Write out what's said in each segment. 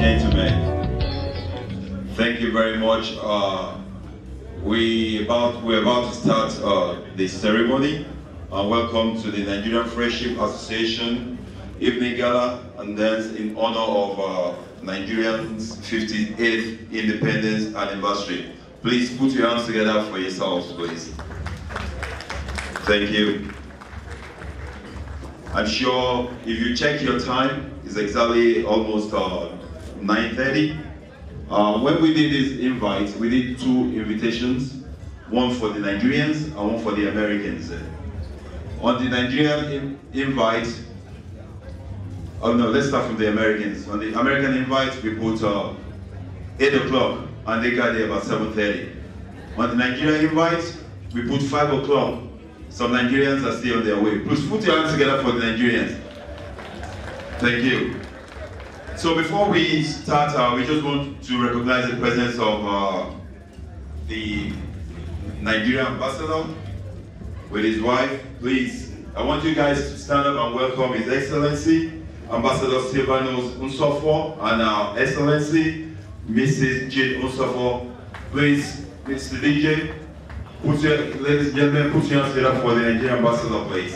gentlemen, thank you very much. We're about to start the ceremony. Welcome to the Nigerian Friendship Association Evening Gala and Dance in honor of Nigerians' 58th Independence Anniversary. Please put your hands together for yourselves, please. Thank you. I'm sure if you check your time, it's exactly almost 9:30. When we did this invite, we did 2 invitations, one for the Nigerians and one for the Americans. On the Nigerian invite, oh no, let's start from the Americans. On the American invite, we put 8 o'clock and they got there about 7:30. On the Nigerian invite, we put 5 o'clock. Some Nigerians are still on their way. Please put your hands together for the Nigerians. Thank you. So before we start, we just want to recognize the presence of the Nigerian ambassador with his wife. Please, I want you guys to stand up and welcome His Excellency, Ambassador Silvanus Unsofo, and Our Excellency, Mrs. Jane Unsofo. Please, Mr. DJ, ladies and gentlemen, put your hands together for the Nigerian ambassador, please.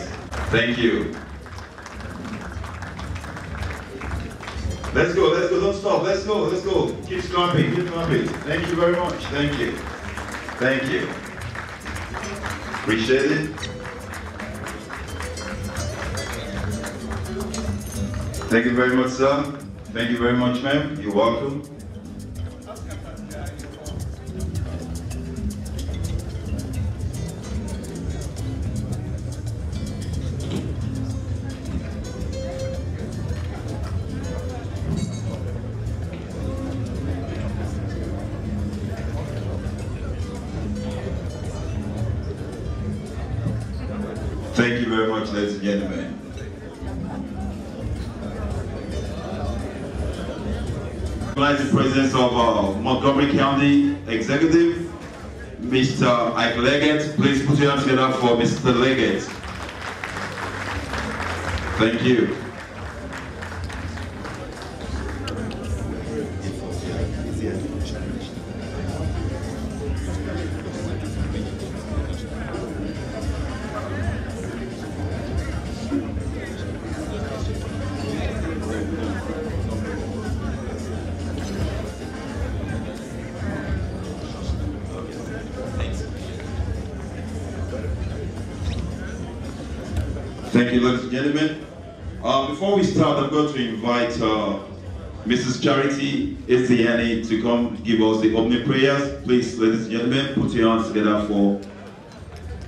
Thank you. Let's go, don't stop, let's go. Keep clapping. Thank you very much, thank you. Appreciate it. Thank you very much, sir. Thank you very much, ma'am. You're welcome. Thank you very much, ladies and gentlemen. The presence of Montgomery County Executive, Mr. Ike Leggett. Please put your hands together for Mr. Leggett. Thank you. Thank you, ladies and gentlemen. Before we start, I'm going to invite Mrs. Charity Eziani to come give us the opening prayers. Please, ladies and gentlemen, put your hands together for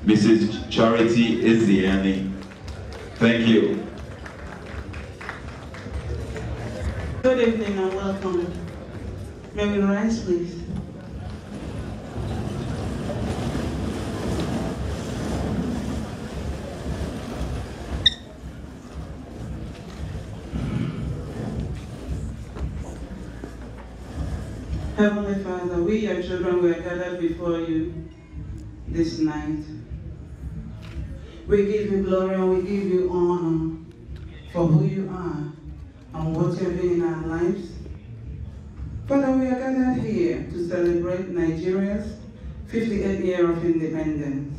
Mrs. Charity Eziani. Thank you. Good evening and welcome. May we rise, please. Heavenly Father, we, your children, we are gathered before you this night. We give you glory and we give you honor for who you are and what you're doing in our lives. Father, we are gathered here to celebrate Nigeria's 58th year of independence.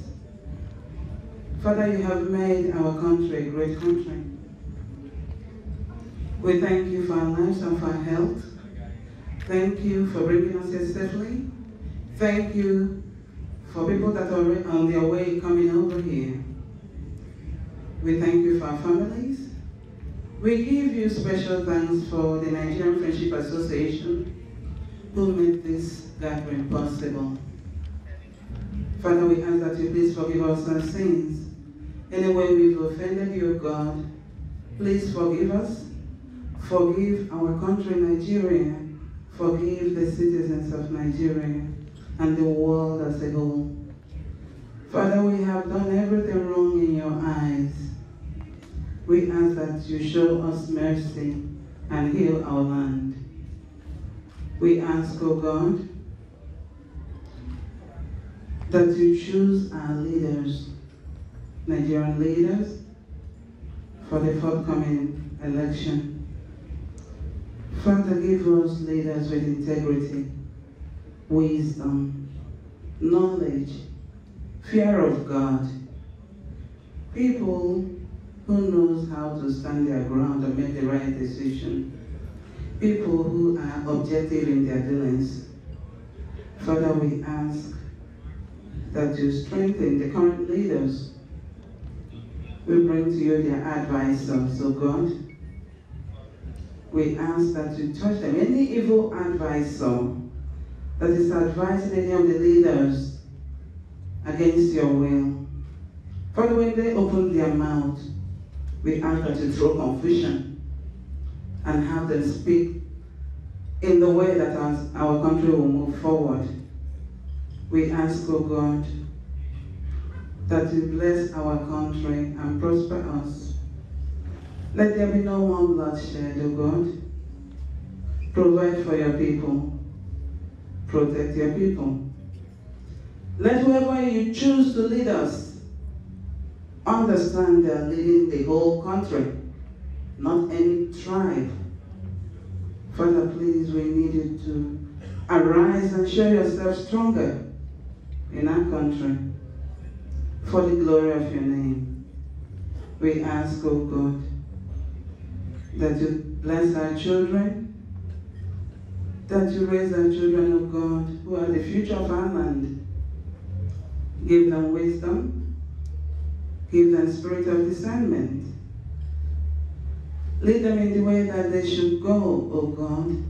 Father, you have made our country a great country. We thank you for our lives and for our health. Thank you for bringing us here safely. Thank you for people that are on their way coming over here. We thank you for our families. We give you special thanks for the Nigerian Friendship Association who made this gathering possible. Father, we ask that you please forgive us our sins. Any way we've offended you, God, please forgive us. Forgive our country, Nigeria. Forgive the citizens of Nigeria and the world as a whole. Father, we have done everything wrong in your eyes. We ask that you show us mercy and heal our land. We ask, O God, that you choose our leaders, Nigerian leaders, for the forthcoming election. Father, give us leaders with integrity, wisdom, knowledge, fear of God, people who knows how to stand their ground and make the right decision, people who are objective in their dealings. Father, we ask that you strengthen the current leaders. We bring to you their advisors, oh God. We ask that you touch them. Any evil advisor that is advising any of the leaders against your will, Father, when they open their mouth, we ask that you throw confusion and have them speak in the way that our country will move forward. We ask, oh God, that you bless our country and prosper us. Let there be no more bloodshed, oh God. Provide for your people. Protect your people. Let whoever you choose to lead us understand they are leading the whole country, not any tribe. Father, please, we need you to arise and show yourself stronger in our country for the glory of your name. We ask, oh God, that you bless our children, that you raise our children, oh God, who are the future of our land. Give them wisdom, give them spirit of discernment. Lead them in the way that they should go, oh God.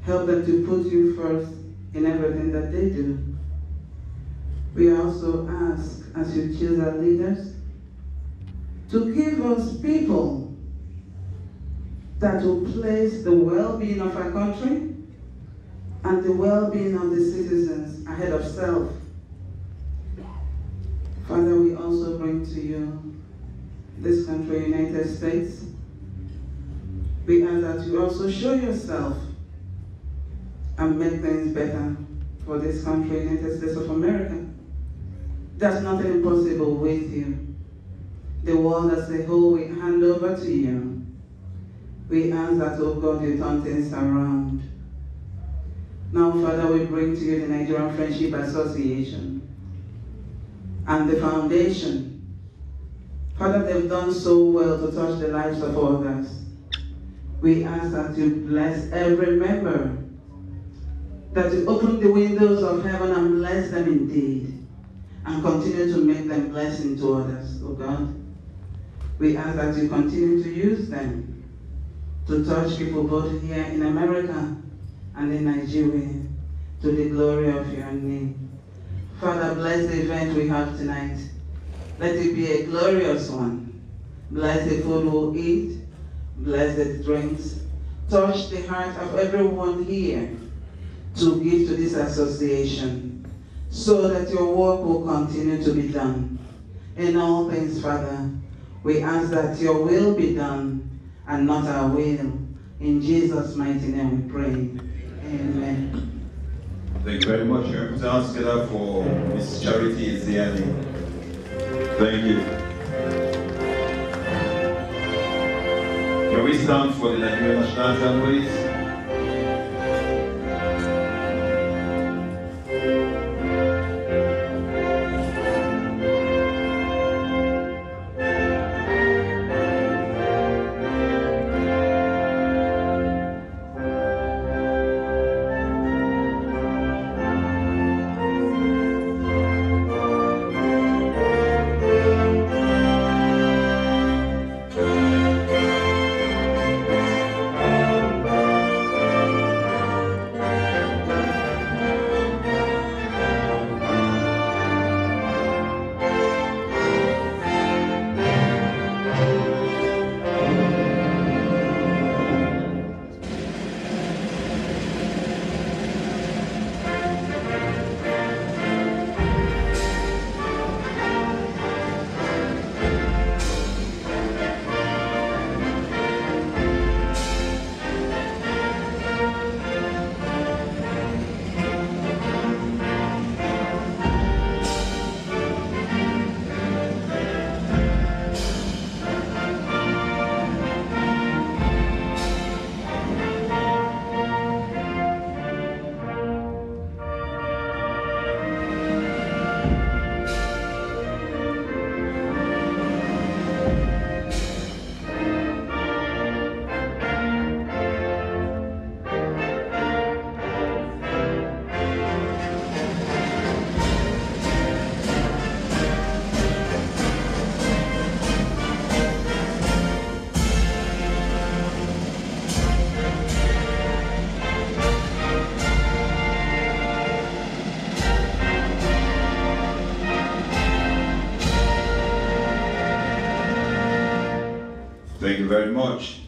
Help them to put you first in everything that they do. We also ask, as you choose our leaders, to give us people that will place the well-being of our country and the well-being of the citizens ahead of self. Father, we also bring to you this country, United States. We ask that you also show yourself and make things better for this country, United States of America. There's nothing impossible with you. The world as a whole, we hand over to you. We ask that, oh God, you turn things around. Now, Father, we bring to you the Nigerian Friendship Association and the foundation. Father, they've done so well to touch the lives of others. We ask that you bless every member, that you open the windows of heaven and bless them indeed, and continue to make them blessing to others, oh God. We ask that you continue to use them to touch people both here in America and in Nigeria, to the glory of your name. Father, bless the event we have tonight. Let it be a glorious one. Bless the food we'll eat, bless the drinks. Touch the heart of everyone here to give to this association, so that your work will continue to be done. In all things, Father, we ask that your will be done and not our will. In Jesus' mighty name we pray. Amen. Thank you very much. Put your hands together for Miss Charity Ziani. Thank you. Can we stand for the Nigerian National Anthem, please? you very much.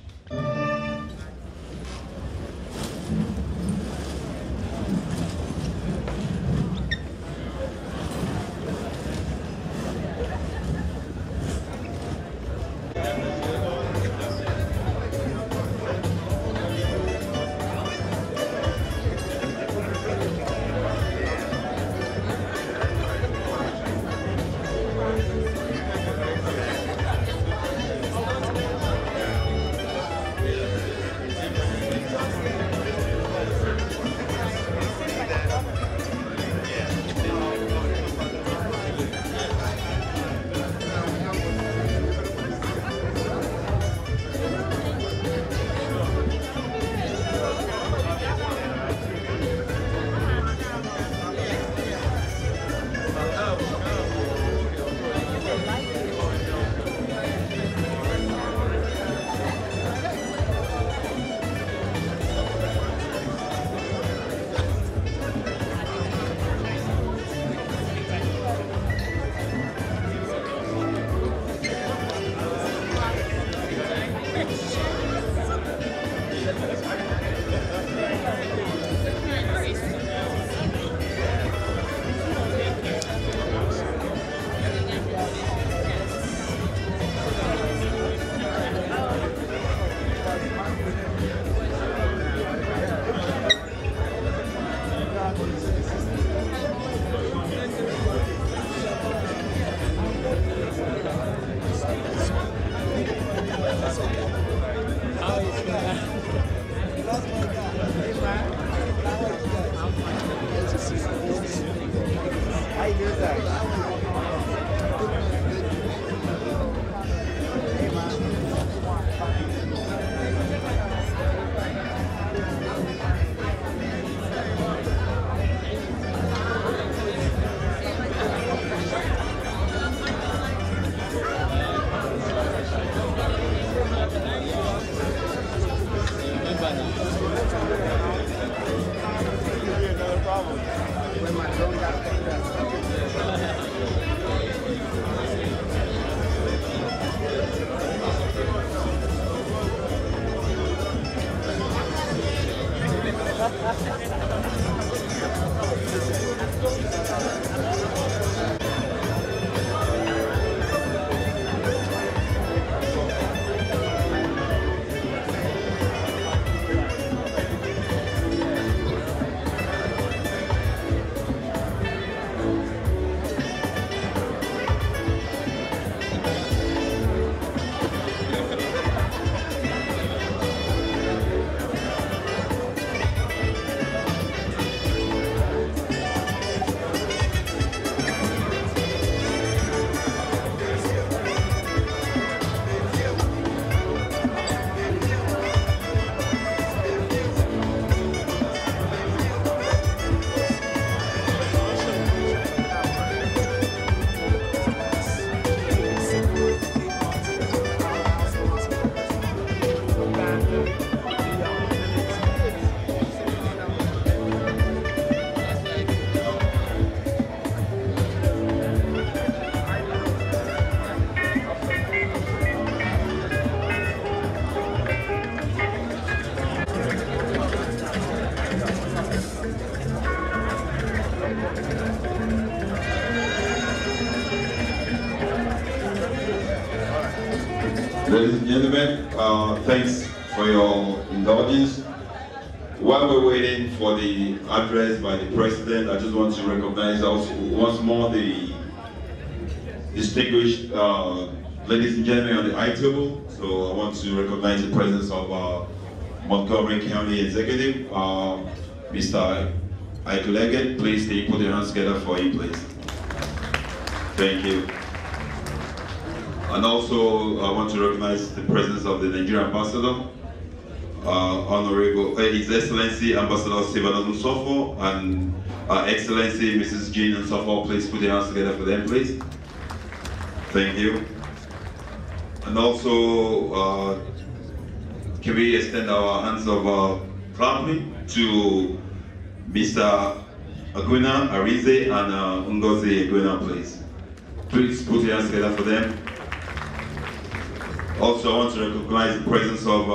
Ladies and gentlemen, thanks for your indulgence. While we're waiting for the address by the President, I just want to recognize also once more the distinguished ladies and gentlemen on the high table. So I want to recognize the presence of Montgomery County Executive, Mr. Ike Leggett. Please put your hands together for him, please. Thank you. And also, I want to recognize the presence of the Nigerian Ambassador, Honorable His Excellency Ambassador Stephen Nsofo, and Excellency Mrs. Jean Nsofo. Please put your hands together for them, please. Thank you. And also, can we extend our hands of clapping to Mr. Aguna Arize and Ngozi Aguna, please. Please put your hands together for them. Also, I want to recognize the presence of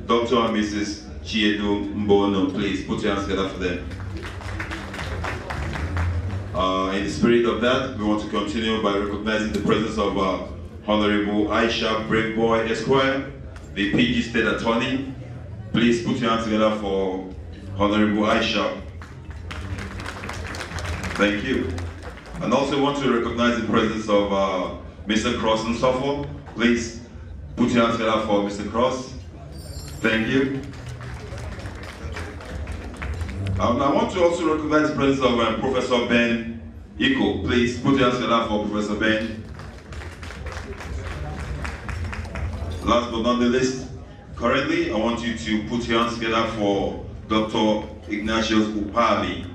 Dr. and Mrs. Chiedu Mbono. Please put your hands together for them. In the spirit of that, we want to continue by recognizing the presence of Honorable Aisha Braveboy Esquire, the PG State Attorney. Please put your hands together for Honorable Aisha. Thank you. And also want to recognize the presence of Mr. Cross and Suffolk. Please put your hands together for Mr. Cross. Thank you. I want to also recognize the presence of Professor Ben Iko. Please put your hands together for Professor Ben. Last but not the least, currently I want you to put your hands together for Dr. Ignatius Upali,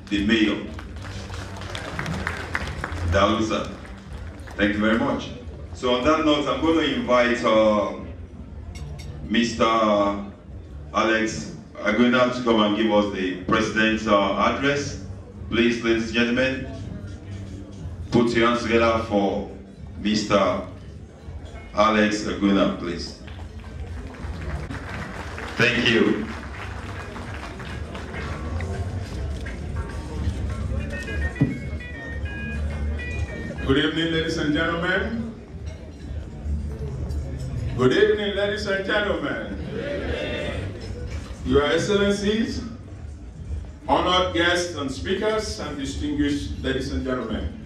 the Mayor. Dalusa. Thank you very much. So on that note, I'm going to invite Mr. Alex Aguna to come and give us the President's address. Please, ladies and gentlemen, put your hands together for Mr. Alex Aguna, please. Thank you. Good evening, ladies and gentlemen. Good evening, ladies and gentlemen. Your Excellencies, honored guests and speakers, and distinguished ladies and gentlemen.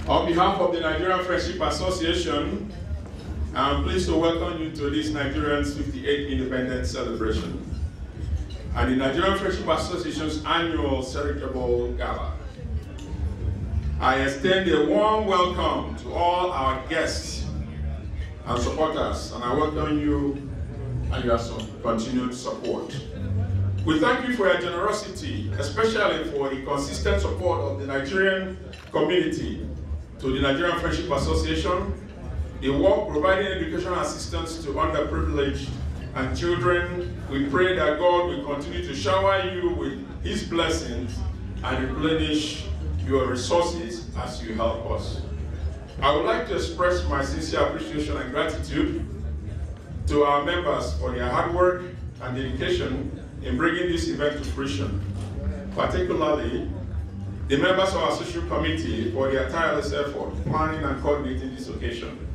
On behalf of the Nigerian Friendship Association, I'm pleased to welcome you to this Nigerian's 58th Independence Celebration and the Nigerian Friendship Association's annual Charitable Gala. I extend a warm welcome to all our guests and supporters, and I welcome you and your continued support. We thank you for your generosity, especially for the consistent support of the Nigerian community to the Nigerian Friendship Association, the work providing educational assistance to underprivileged and children. We pray that God will continue to shower you with His blessings and replenish your resources as you help us. I would like to express my sincere appreciation and gratitude to our members for their hard work and dedication in bringing this event to fruition, particularly the members of our social committee for their tireless effort planning and coordinating this occasion.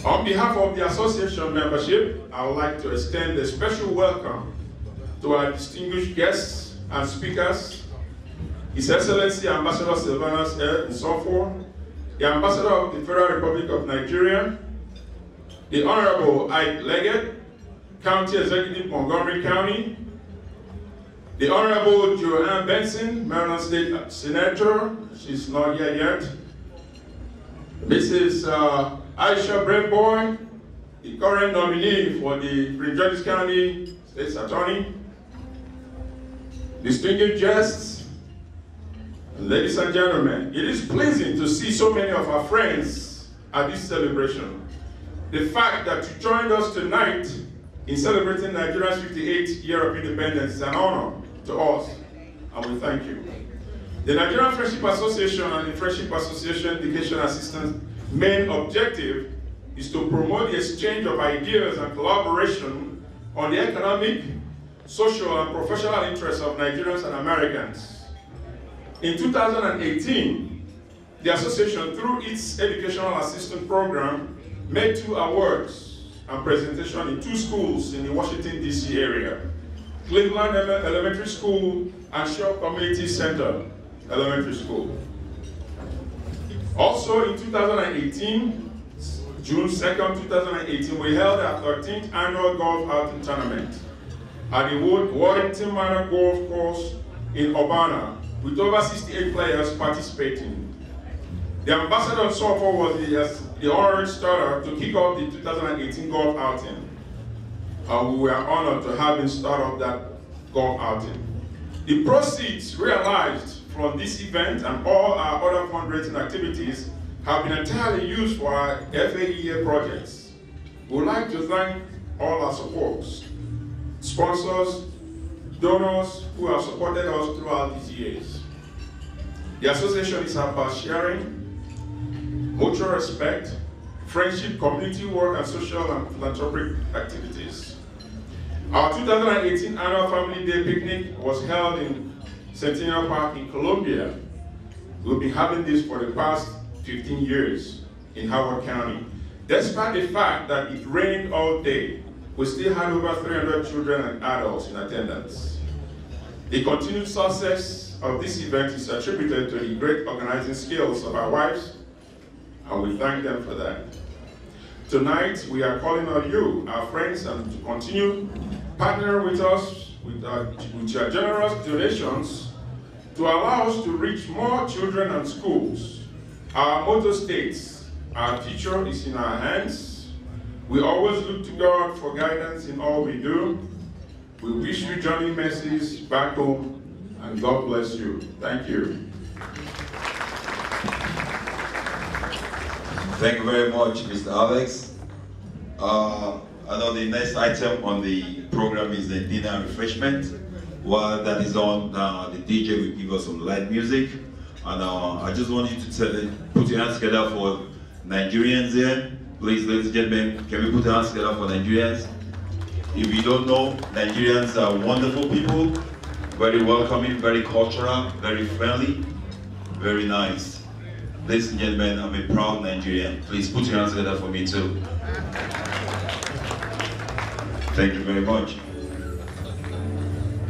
On behalf of the association membership, I would like to extend a special welcome to our distinguished guests and speakers, His Excellency Ambassador Sylvanus L. Nsofo, the Ambassador of the Federal Republic of Nigeria, the Honorable Ike Leggett, County Executive Montgomery County, the Honorable Joanne Benson, Maryland State Senator, she's not here yet, Mrs. Aisha Braveboy, the current nominee for the Prince George's County State's Attorney, distinguished guests, ladies and gentlemen, it is pleasing to see so many of our friends at this celebration. The fact that you joined us tonight in celebrating Nigeria's 58th year of independence is an honor to us, and we thank you. The Nigerian Friendship Association and the Friendship Association Education Assistance main objective is to promote the exchange of ideas and collaboration on the economic, social, and professional interests of Nigerians and Americans. In 2018, the association, through its educational assistance program, made 2 awards and presentation in 2 schools in the Washington, D.C. area, Cleveland Elementary School and Shaw Community Center Elementary School. Also in 2018, June 2nd, 2018, we held our 13th annual golf outing tournament at the Warrington Manor Golf Course in Urbana, with over 68 players participating. The Ambassador Nsofo was the honorary starter to kick off the 2018 golf outing. We were honored to have him start off that golf outing. The proceeds realized from this event and all our other fundraising activities have been entirely used for our FAEA projects. We would like to thank all our supporters, sponsors, donors who have supported us throughout these years. The association is about sharing, mutual respect, friendship, community work, and social and philanthropic activities. Our 2018 annual Family Day picnic was held in Centennial Park in Columbia. We've been having this for the past 15 years in Howard County. Despite the fact that it rained all day, we still had over 300 children and adults in attendance. The continued success of this event is attributed to the great organizing skills of our wives, and we thank them for that. Tonight, we are calling on you, our friends, and to continue partnering with us with your generous donations to allow us to reach more children and schools. Our motto states, our future is in our hands. We always look to God for guidance in all we do. We wish you journey mercies back home, and God bless you. Thank you. Thank you very much, Mr. Alex. I know the next item on the program is the dinner and refreshment. While that is on, the DJ will give us some light music. And I just want you to put your hands together for Nigerians here. Please, ladies and gentlemen, can we put our hands together for Nigerians? If you don't know, Nigerians are wonderful people, very welcoming, very cultural, very friendly, very nice. Ladies and gentlemen, I'm a proud Nigerian. Please put your hands together for me too. Thank you very much.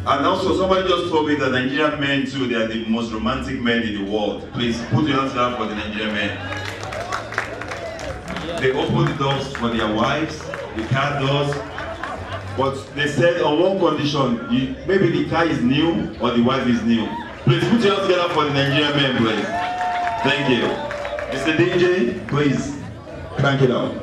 And also, somebody just told me that Nigerian men too, they are the most romantic men in the world. Please put your hands together for the Nigerian men. They open the doors for their wives, the car doors, but they said on one condition, maybe the car is new or the wife is new. Please put your hands together for the Nigerian men, please. Thank you. Mr. DJ, please crank it up.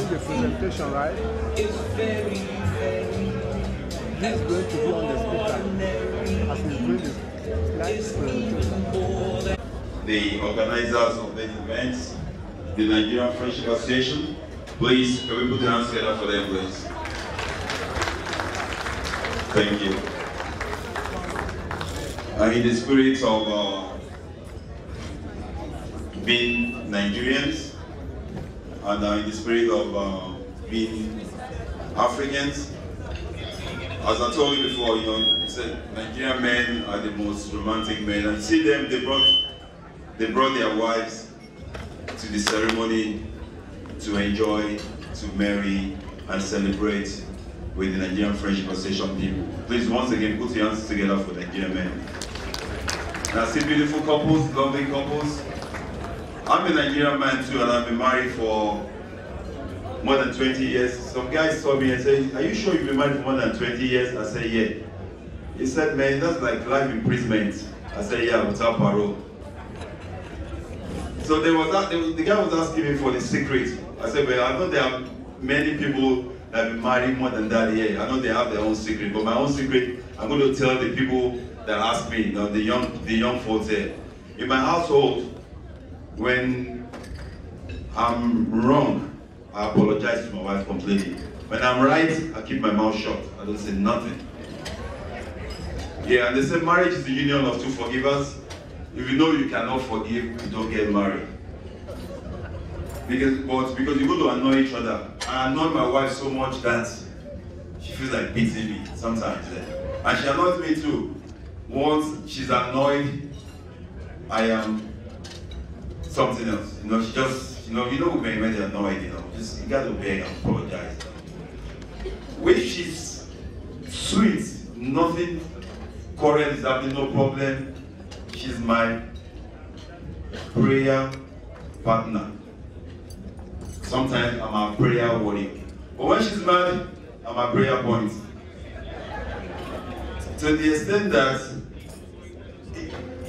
the presentation, right? This is going to be on the speaker as he's doing this presentation. The organizers of this event, the Nigerian Friendship Association, please, can we put your hands together for them, please? Thank you. In the spirit of being Nigerians, and in the spirit of being Africans, as I told you before, you know, it's Nigerian men are the most romantic men, and see them, they brought their wives to the ceremony to enjoy, to marry, and celebrate with the Nigerian Friendship Association people. Please, once again, put your hands together for Nigerian men. And I see beautiful couples, lovely couples. I'm a Nigerian man too, and I've been married for more than 20 years. Some guys saw me and said, "Are you sure you've been married for more than 20 years?" I said, "Yeah." He said, "Man, that's like life imprisonment." I said, "Yeah, without parole." So the guy was asking me for the secret. I said, "Well, I know there are many people that have been married more than that here. I know they have their own secret, but my own secret, I'm going to tell the people that ask me, you know, the young folks here. In my household, when I'm wrong, I apologize to my wife completely. When I'm right, I keep my mouth shut. I don't say nothing. Yeah, and they say marriage is the union of two forgivers. If you know you cannot forgive, you don't get married. Because you're going to annoy each other. I annoy my wife so much that she feels like beating me sometimes. And she annoys me too. Once she's annoyed, I am something else. You know, she just, when they're annoyed, you got to beg and apologize. When she's sweet, nothing, quarrel is happening, no problem. She's my prayer partner. Sometimes I'm a prayer warrior. But when she's mad, I'm a prayer point. To the extent that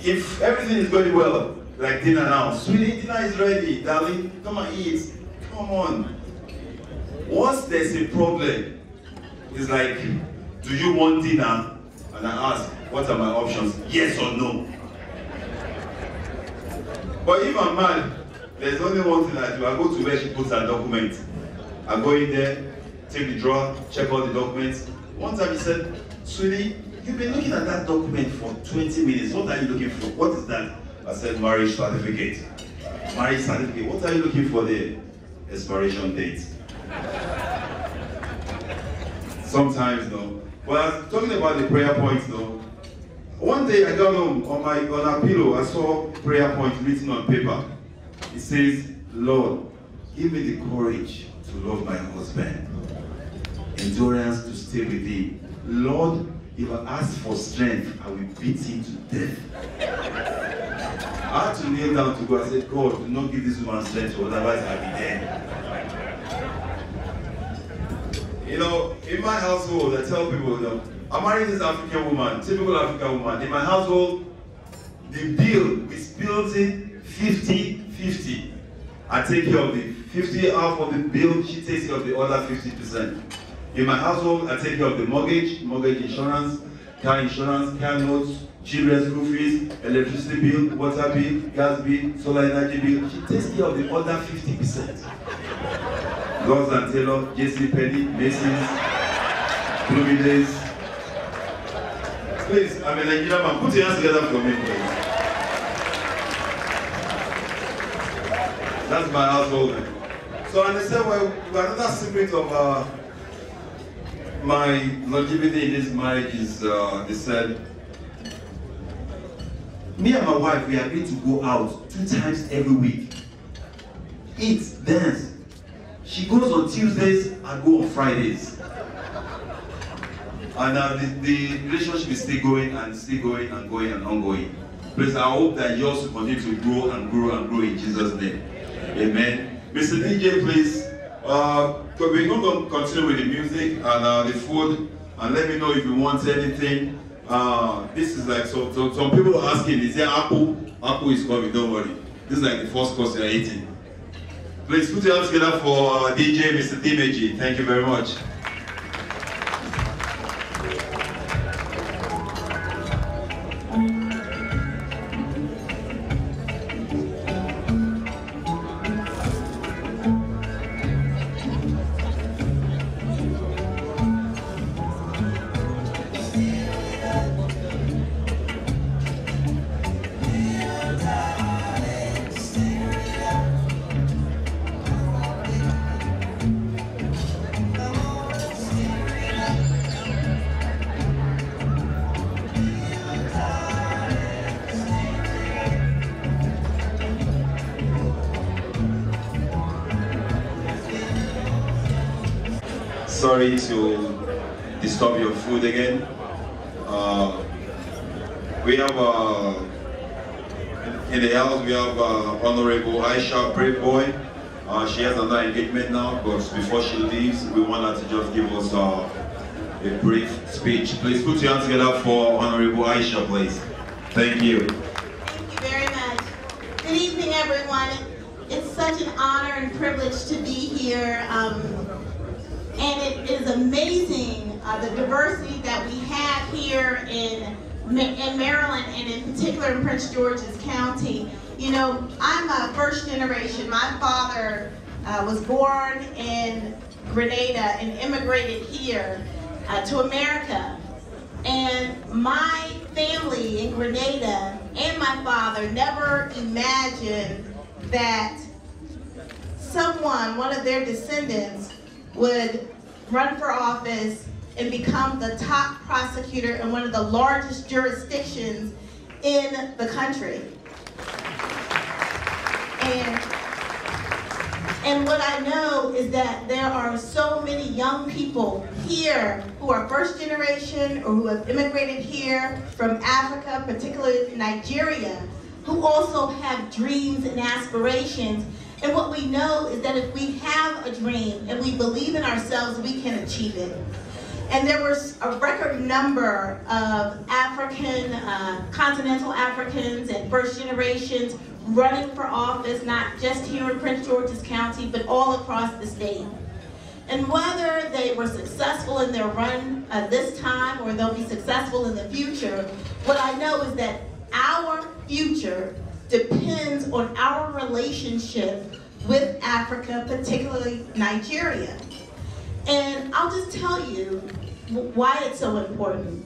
if everything is going well, like dinner now, "Sweetie, dinner is ready, darling, come and eat, come on." Once there's a problem, it's like, "Do you want dinner?" And I ask, "What are my options? Yes or no?" But if I'm mad, there's only one thing I do. I go to where she puts her documents. I go in there, take the drawer, check all the documents. One time he said, "Sweetie, you've been looking at that document for 20 minutes. What are you looking for?" "What is that?" I said, "Marriage certificate." "Marriage certificate, what are you looking for there?" "Expiration date." Sometimes though. But I was talking about the prayer points though. One day I got home, on a pillow, I saw prayer points written on paper. It says, "Lord, give me the courage to love my husband, endurance to stay with him. Lord, if I ask for strength, I will beat him to death." I had to kneel down to God. I said, "God, do not give this woman strength, otherwise I'll be dead." You know, in my household, I tell people, I'm married this African woman, typical African woman. In my household, the bill, we split it 50-50. I take care of the 50 half of the bill, she takes care of the other 50%. In my household, I take care of the mortgage insurance, car notes, children's school fees, electricity bill, water bill, gas bill, solar energy bill. She takes care of the other 50%. Lords and Taylor, JC Penney, Macy's, Bloomingdale's. Please, I'm a Nigerian man. Put your hands together for me, please. That's my household. So, and they said, well, another secret of my longevity in this marriage is, they said, me and my wife, we agreed to go out 2 times every week. Eat, dance. She goes on Tuesdays, I go on Fridays. And the relationship is still going and ongoing. Please, I hope that yours will continue to grow and grow and grow in Jesus' name. Amen. Mr. DJ, please, we're going to continue with the music and the food, and let me know if you want anything. This is like, so some people are asking, is there apple? Apple is coming, don't worry. This is like the first course you're eating. Please put your hands together for DJ Mr. Dimeji. Thank you very much. Sorry to disturb your food again. We have in the house we have Honorable Aisha Brave Boy. She has another engagement now, but before she leaves, we want her to just give us a brief speech. Please put your hands together for Honorable Aisha, please. Thank you. Thank you very much. Good evening, everyone. It's such an honor and privilege to be here. And it is amazing the diversity that we have here in Maryland and in particular in Prince George's County. You know, I'm a first generation. My father was born in Grenada and immigrated here to America. And my family in Grenada and my father never imagined that someone, one of their descendants, would run for office and become the top prosecutor in one of the largest jurisdictions in the country. And what I know is that there are so many young people here who are first generation or who have immigrated here from Africa, particularly Nigeria, who also have dreams and aspirations. And what we know is that if we have a dream and we believe in ourselves, we can achieve it. And there was a record number of African, continental Africans and first generations running for office, not just here in Prince George's County, but all across the state. And whether they were successful in their run this time or they'll be successful in the future, what I know is that our future depends on our relationship with Africa, particularly Nigeria. And I'll just tell you why it's so important.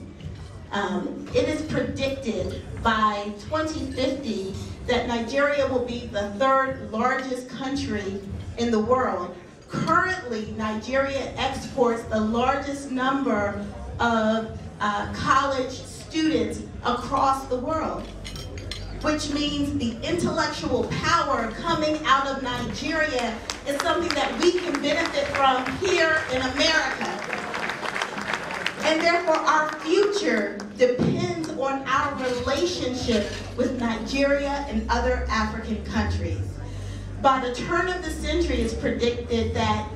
It is predicted by 2050 that Nigeria will be the third largest country in the world. Currently, Nigeria exports the largest number of college students across the world, which means the intellectual power coming out of Nigeria is something that we can benefit from here in America. And therefore, our future depends on our relationship with Nigeria and other African countries. By the turn of the century, it's predicted that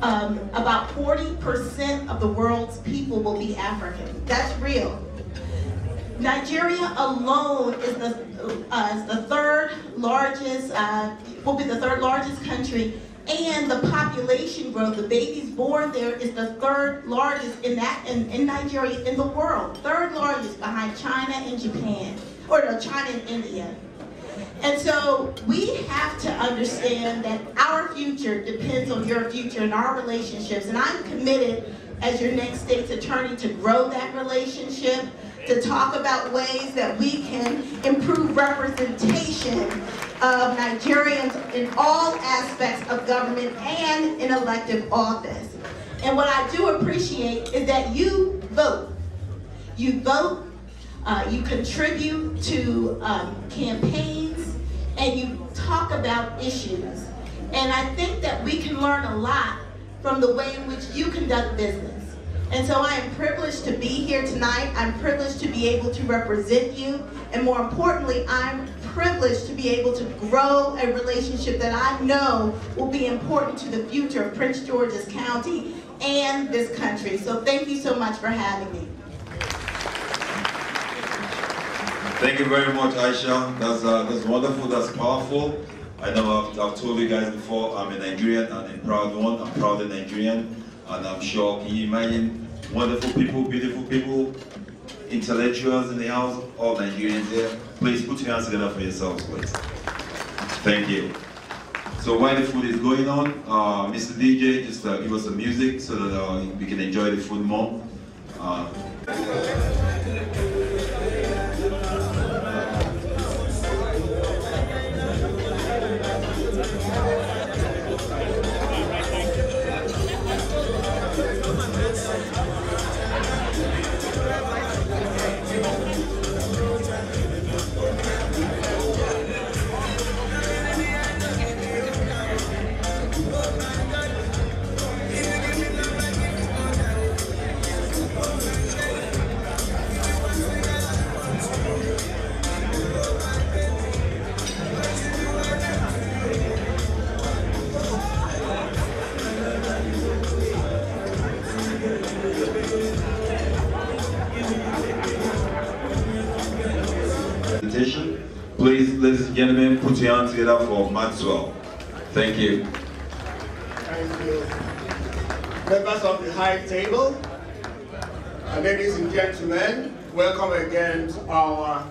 about 40% of the world's people will be African. That's real. Nigeria alone is the third largest, will be the third largest country, and the population growth, the babies born there, is the third largest in Nigeria in the world. Third largest behind China and Japan, or no, China and India. And so we have to understand that our future depends on your future and our relationships. And I'm committed as your next state's attorney to grow that relationship, to talk about ways that we can improve representation of Nigerians in all aspects of government and in elective office. And what I do appreciate is that you vote. You vote, you contribute to campaigns, and you talk about issues. And I think that we can learn a lot from the way in which you conduct business. And so I am privileged to be here tonight. I'm privileged to be able to represent you. And more importantly, I'm privileged to be able to grow a relationship that I know will be important to the future of Prince George's County and this country. So thank you so much for having me. Thank you very much, Aisha. That's wonderful, that's powerful. I know I've told you guys before, I'm a Nigerian and a proud one. I'm proud of Nigerian. And I'm sure, can you imagine wonderful people, beautiful people, intellectuals in the house, all Nigerians here. Please put your hands together for yourselves, please. Thank you. So while the food is going on, Mr. DJ, just give us some music so that we can enjoy the food more. Please, ladies and gentlemen, put your hands together for Maxwell. Thank you. Thank you. Members of the high table, ladies and gentlemen, welcome again to our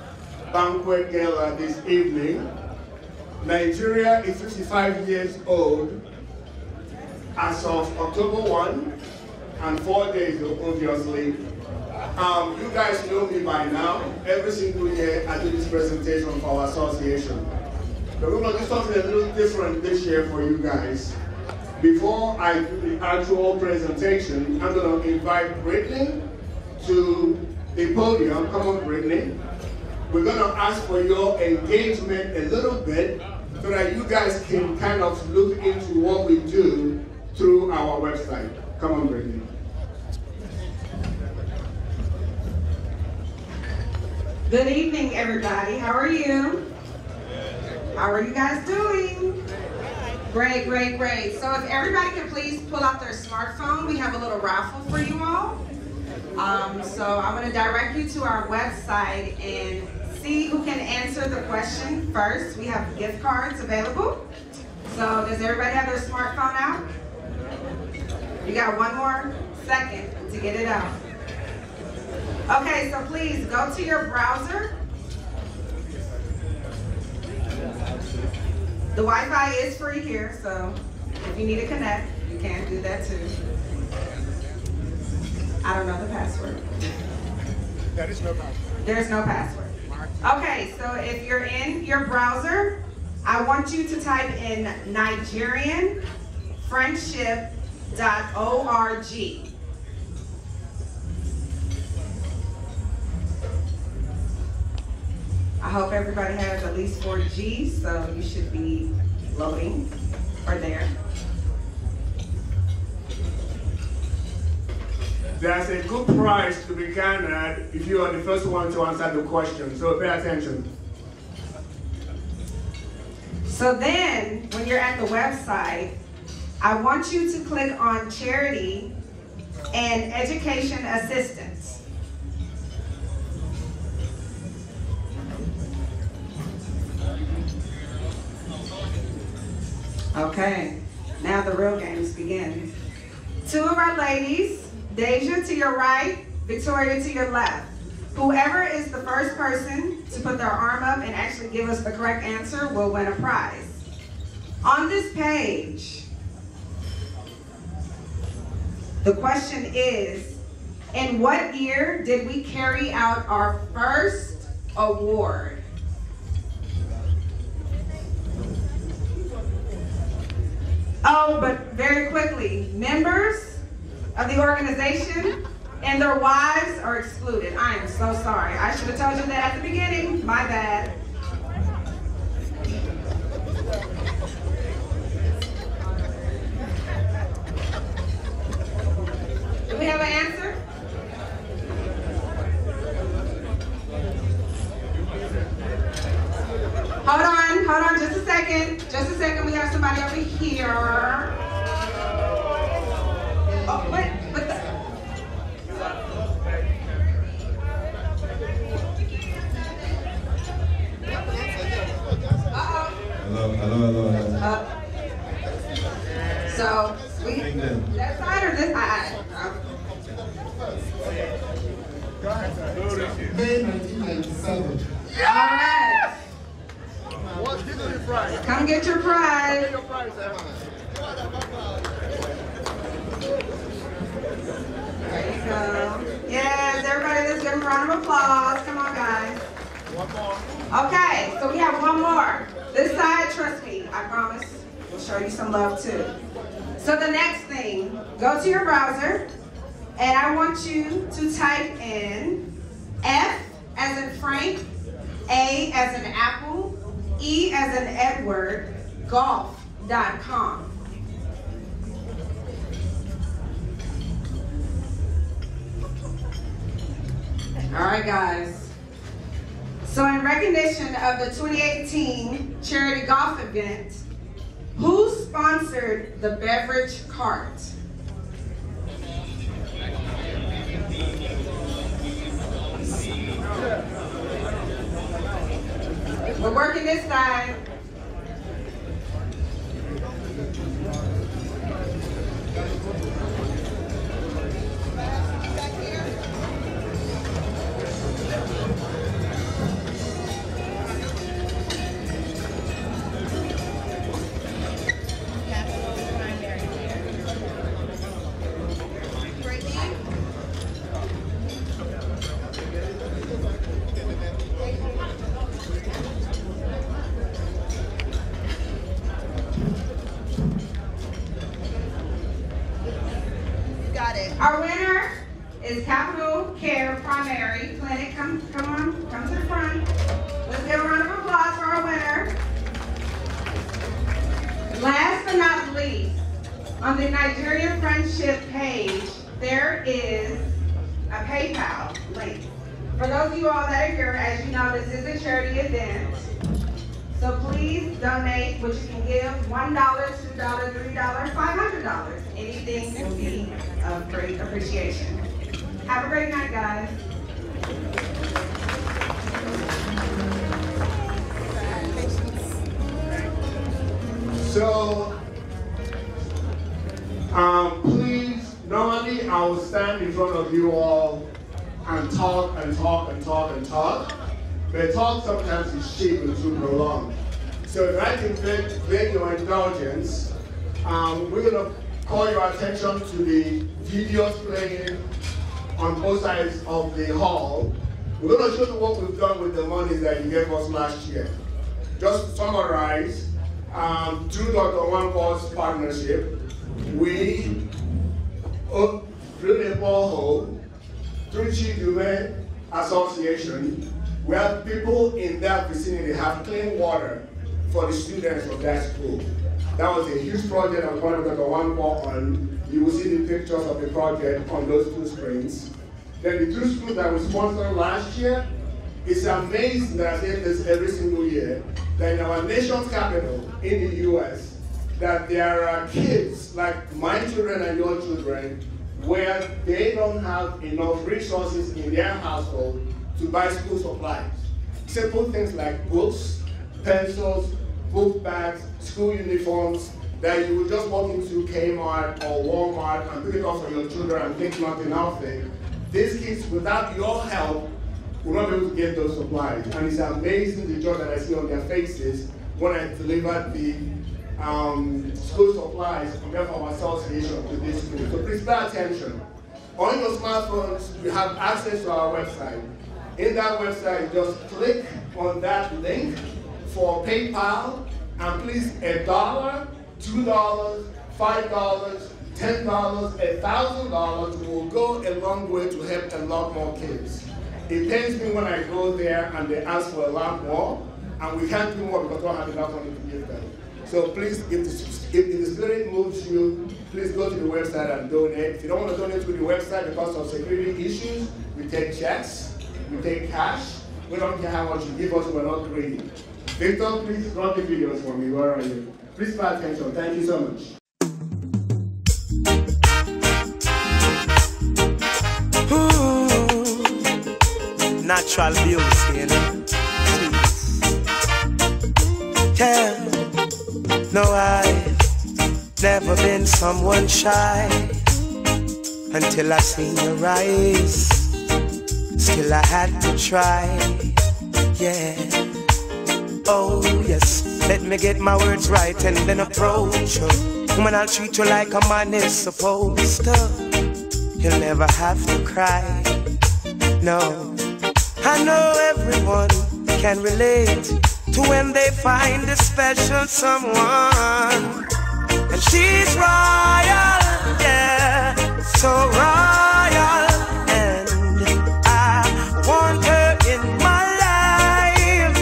banquet gala this evening. Nigeria is 55 years old as of October 1 and 4 days, obviously. You guys know me by now. Every single year I do this presentation for our association. But we're going to do something a little different this year for you guys. Before I do the actual presentation, I'm going to invite Brittany to the podium. Come on, Brittany. We're going to ask for your engagement a little bit so that you guys can kind of look into what we do through our website. Come on, Brittany. Good evening, everybody. How are you? How are you guys doing? Great, great, great. So if everybody can please pull out their smartphone, we have a little raffle for you all. So I'm going to direct you to our website and see who can answer the question first. We have gift cards available. So does everybody have their smartphone out? You got one more second to get it out. Okay, so please go to your browser. The Wi-Fi is free here, so if you need to connect, you can do that too. I don't know the password. There is no password. There's no password. Okay, so if you're in your browser, I want you to type in NigerianFriendship.org. I hope everybody has at least 4 Gs, so you should be loading or there. There's a good prize to be garnered if you are the first one to answer the question, so pay attention. So then, when you're at the website, I want you to click on Charity and Education Assistance. Okay, now the real games begin. 2 of our ladies, Deja to your right, Victoria to your left. Whoever is the first person to put their arm up and actually give us the correct answer will win a prize. On this page, the question is, in what year did we carry out our first award? Oh, but very quickly, members of the organization and their wives are excluded. I am so sorry. I should have told you that at the beginning. My bad. Do we have an answer? Hold on, just a second. Just a second, we have somebody over here. Oh, what the? Hello. So, that side or this side? May 1997. All right. Come get your prize. There you go. Yes, everybody, let's give them a round of applause. Come on, guys. One more. Okay, so we have one more. This side, trust me, I promise, we'll show you some love too. So the next thing, go to your browser, and I want you to type in F as in Frank, A as in Apple, E as in Edward, golf.com. All right, guys. So in recognition of the 2018 charity golf event, who sponsored the beverage cart? We're working this side. Our winner is Capital Care Primary Clinic. Come on, come to the front. Let's give a round of applause for our winner. Last but not least, on the Nigerian Friendship page, there is a PayPal link. For those of you all that are here, as you know, this is a charity event. So please donate, which you can give $1, $2, $3, $500. Anything will be of great appreciation. Have a great night, guys. So, please, normally I will stand in front of you all and talk and talk and talk and talk. But talk sometimes is cheap and too prolonged. So if I can beg your indulgence, we're going to call your attention to the videos playing on both sides of the hall. We're going to show you what we've done with the money that you gave us last year. Just to summarize, through Dr. Wanko's partnership, we drilled a borehole through Chidume Association, where people in that vicinity have clean water for the students of that school. That was a huge project on part of Dr. Wanko, and you will see the pictures of the project on those two screens. Then the two schools that we sponsored last year, it's amazing that I say this every single year, that in our nation's capital, in the US, that there are kids like my children and your children where they don't have enough resources in their household to buy school supplies. Simple things like books, pencils, book bags, school uniforms, that you would just walk into Kmart or Walmart and pick it up for your children and think nothing of it. These kids, without your help, will not be able to get those supplies. And it's amazing the joy that I see on their faces when I deliver the school supplies on behalf of our association to this school. So please pay attention. On your smartphones, you have access to our website. In that website, just click on that link for PayPal, and please $1, $2, $5, $10, $1,000 will go a long way to help a lot more kids. It pains me when I go there and they ask for a lot more, and we can't do more because we don't have enough money to give them. So please, if the spirit moves you, please go to the website and donate. If you don't want to donate to the website because of security issues, we take checks, we take cash. We don't care how much you give us, we're not greedy. Victor, please run the videos for me. Where are you? Please pay attention. Thank you so much. Natural beauty, you know. Yeah. No, I've never been someone shy until I seen your eyes. Still I had to try, yeah. Oh yes, let me get my words right and then approach you. Woman, I'll treat you like a man is supposed to. You'll never have to cry, no. I know everyone can relate to when they find a special someone. And she's royal, yeah, so royal. And I want her in my life.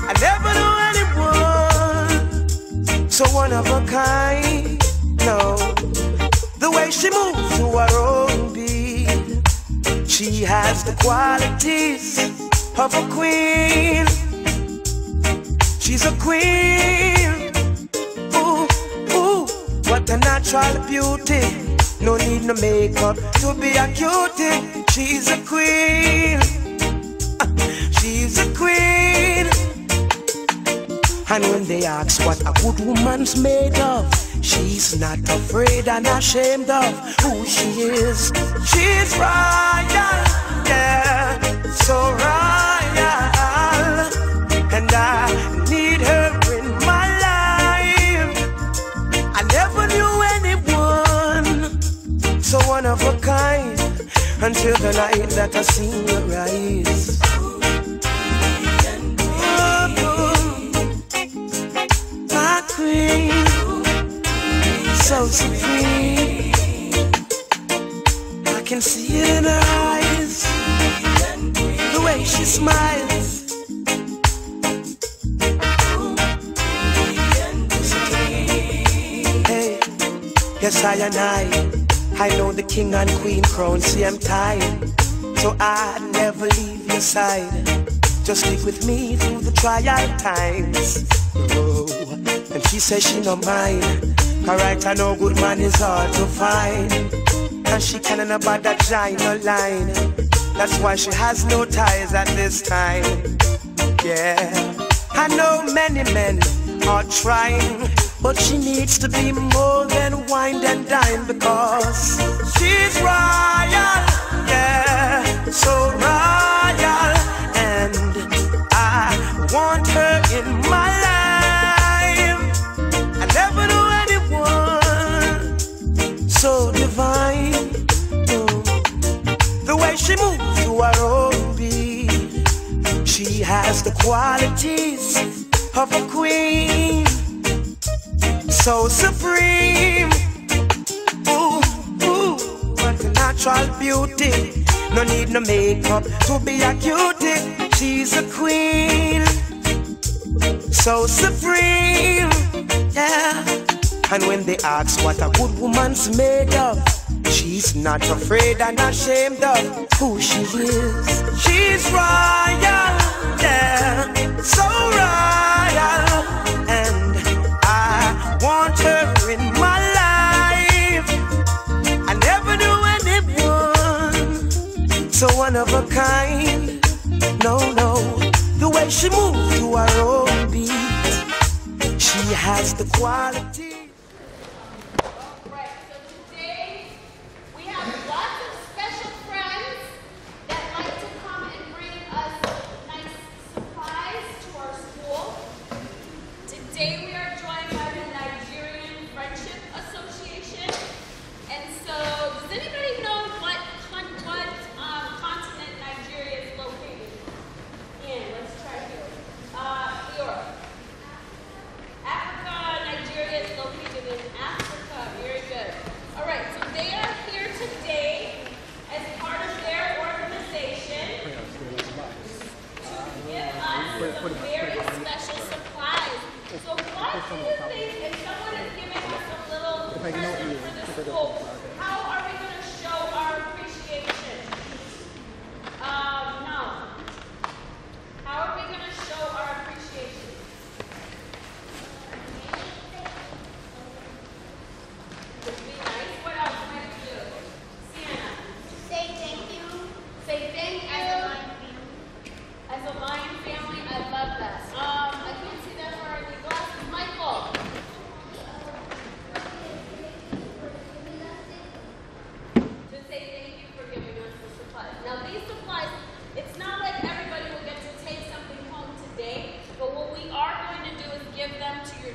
I never knew anyone so one of a kind, no. The way she moves to her own beat, she has the qualities of a queen. She's a queen. Ooh, ooh, what a natural beauty. No need no makeup to be a cutie. She's a queen. She's a queen. And when they ask what a good woman's made of, she's not afraid and ashamed of who she is. She's royal, yeah, so royal. And I need her in my life. I never knew anyone so one of a kind until the night that I seen your eyes. My queen, so supreme. I can see it in her eyes, the way she smiles. Hey, yes I and I know the king and queen crown same time. So I'd never leave your side. Just stick with me through the trial times. Oh, and she says she no mind. Alright, I know good man is hard to find. And she can't about that giant no line. That's why she has no ties at this time. Yeah, I know many men are trying, but she needs to be more than wine and dine. Because she's royal, yeah, so royal. And I want her in my life. I never knew anyone so divine. The way she moves to her own beat, she has the qualities of a queen, so supreme. Ooh, ooh, what a natural beauty. No need no makeup to be a cutie. She's a queen, so supreme, yeah. And when they ask what a good woman's made of, she's not afraid and ashamed of who she is. She's royal, yeah, so royal. And I want her in my life. I never knew anyone so one of a kind. No, no, the way she moves to her own beat, she has the quality. Today we are joined by the Nigerian Friendship Association. And so, does anybody know what continent Nigeria is located in? Let's try here. Europe. Africa, Nigeria is located in Africa. Very good. All right, so they are here today as part of their organization to give us some very special supplies. So what do you think, if someone is giving us a little present for the school, how are we going to show our appreciation? No. How are we going to show our appreciation? Would be nice. What else might we do? Sienna. Say thank you. Say thank you. As a Lion family, I love that. I can't see that far in the glasses. Michael.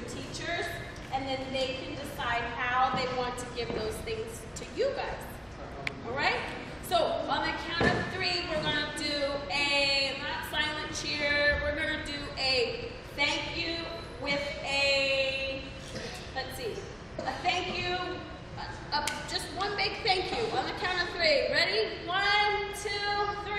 teachers, and then they can decide how they want to give those things to you guys. All right? So on the count of 3, we're going to do a not silent cheer. We're going to do a thank you with a, let's see, a thank you, just one big thank you on the count of 3. Ready? 1, 2, 3.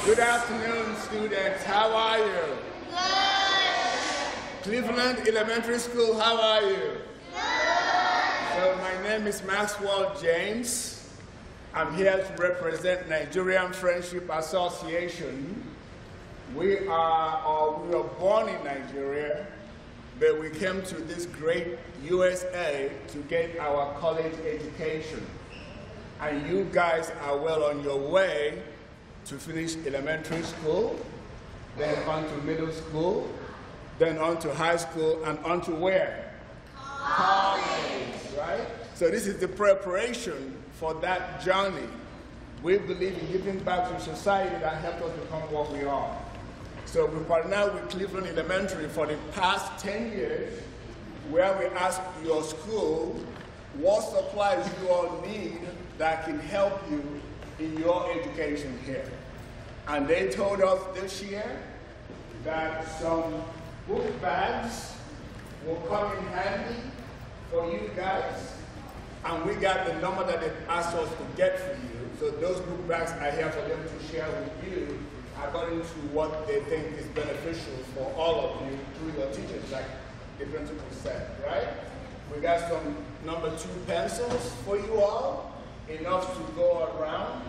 Good afternoon, students. How are you? Good. Cleveland Elementary School, how are you? Good. So my name is Maxwell James. I'm here to represent Nigerian Friendship Association. We were born in Nigeria, but we came to this great USA to get our college education. And you guys are well on your way to finish elementary school, then on to middle school, then on to high school, and on to where? College, right? So this is the preparation for that journey. We believe in giving back to society that helped us become what we are. So we partnered with Cleveland Elementary for the past 10 years, where we ask your school what supplies you all need that can help you in your education here. And they told us this year that some book bags will come in handy for you guys. And we got the number that they asked us to get for you. So those book bags are here for them to share with you according to what they think is beneficial for all of you through your teachers, like the principal said, right? We got some number 2 pencils for you all, enough to go around.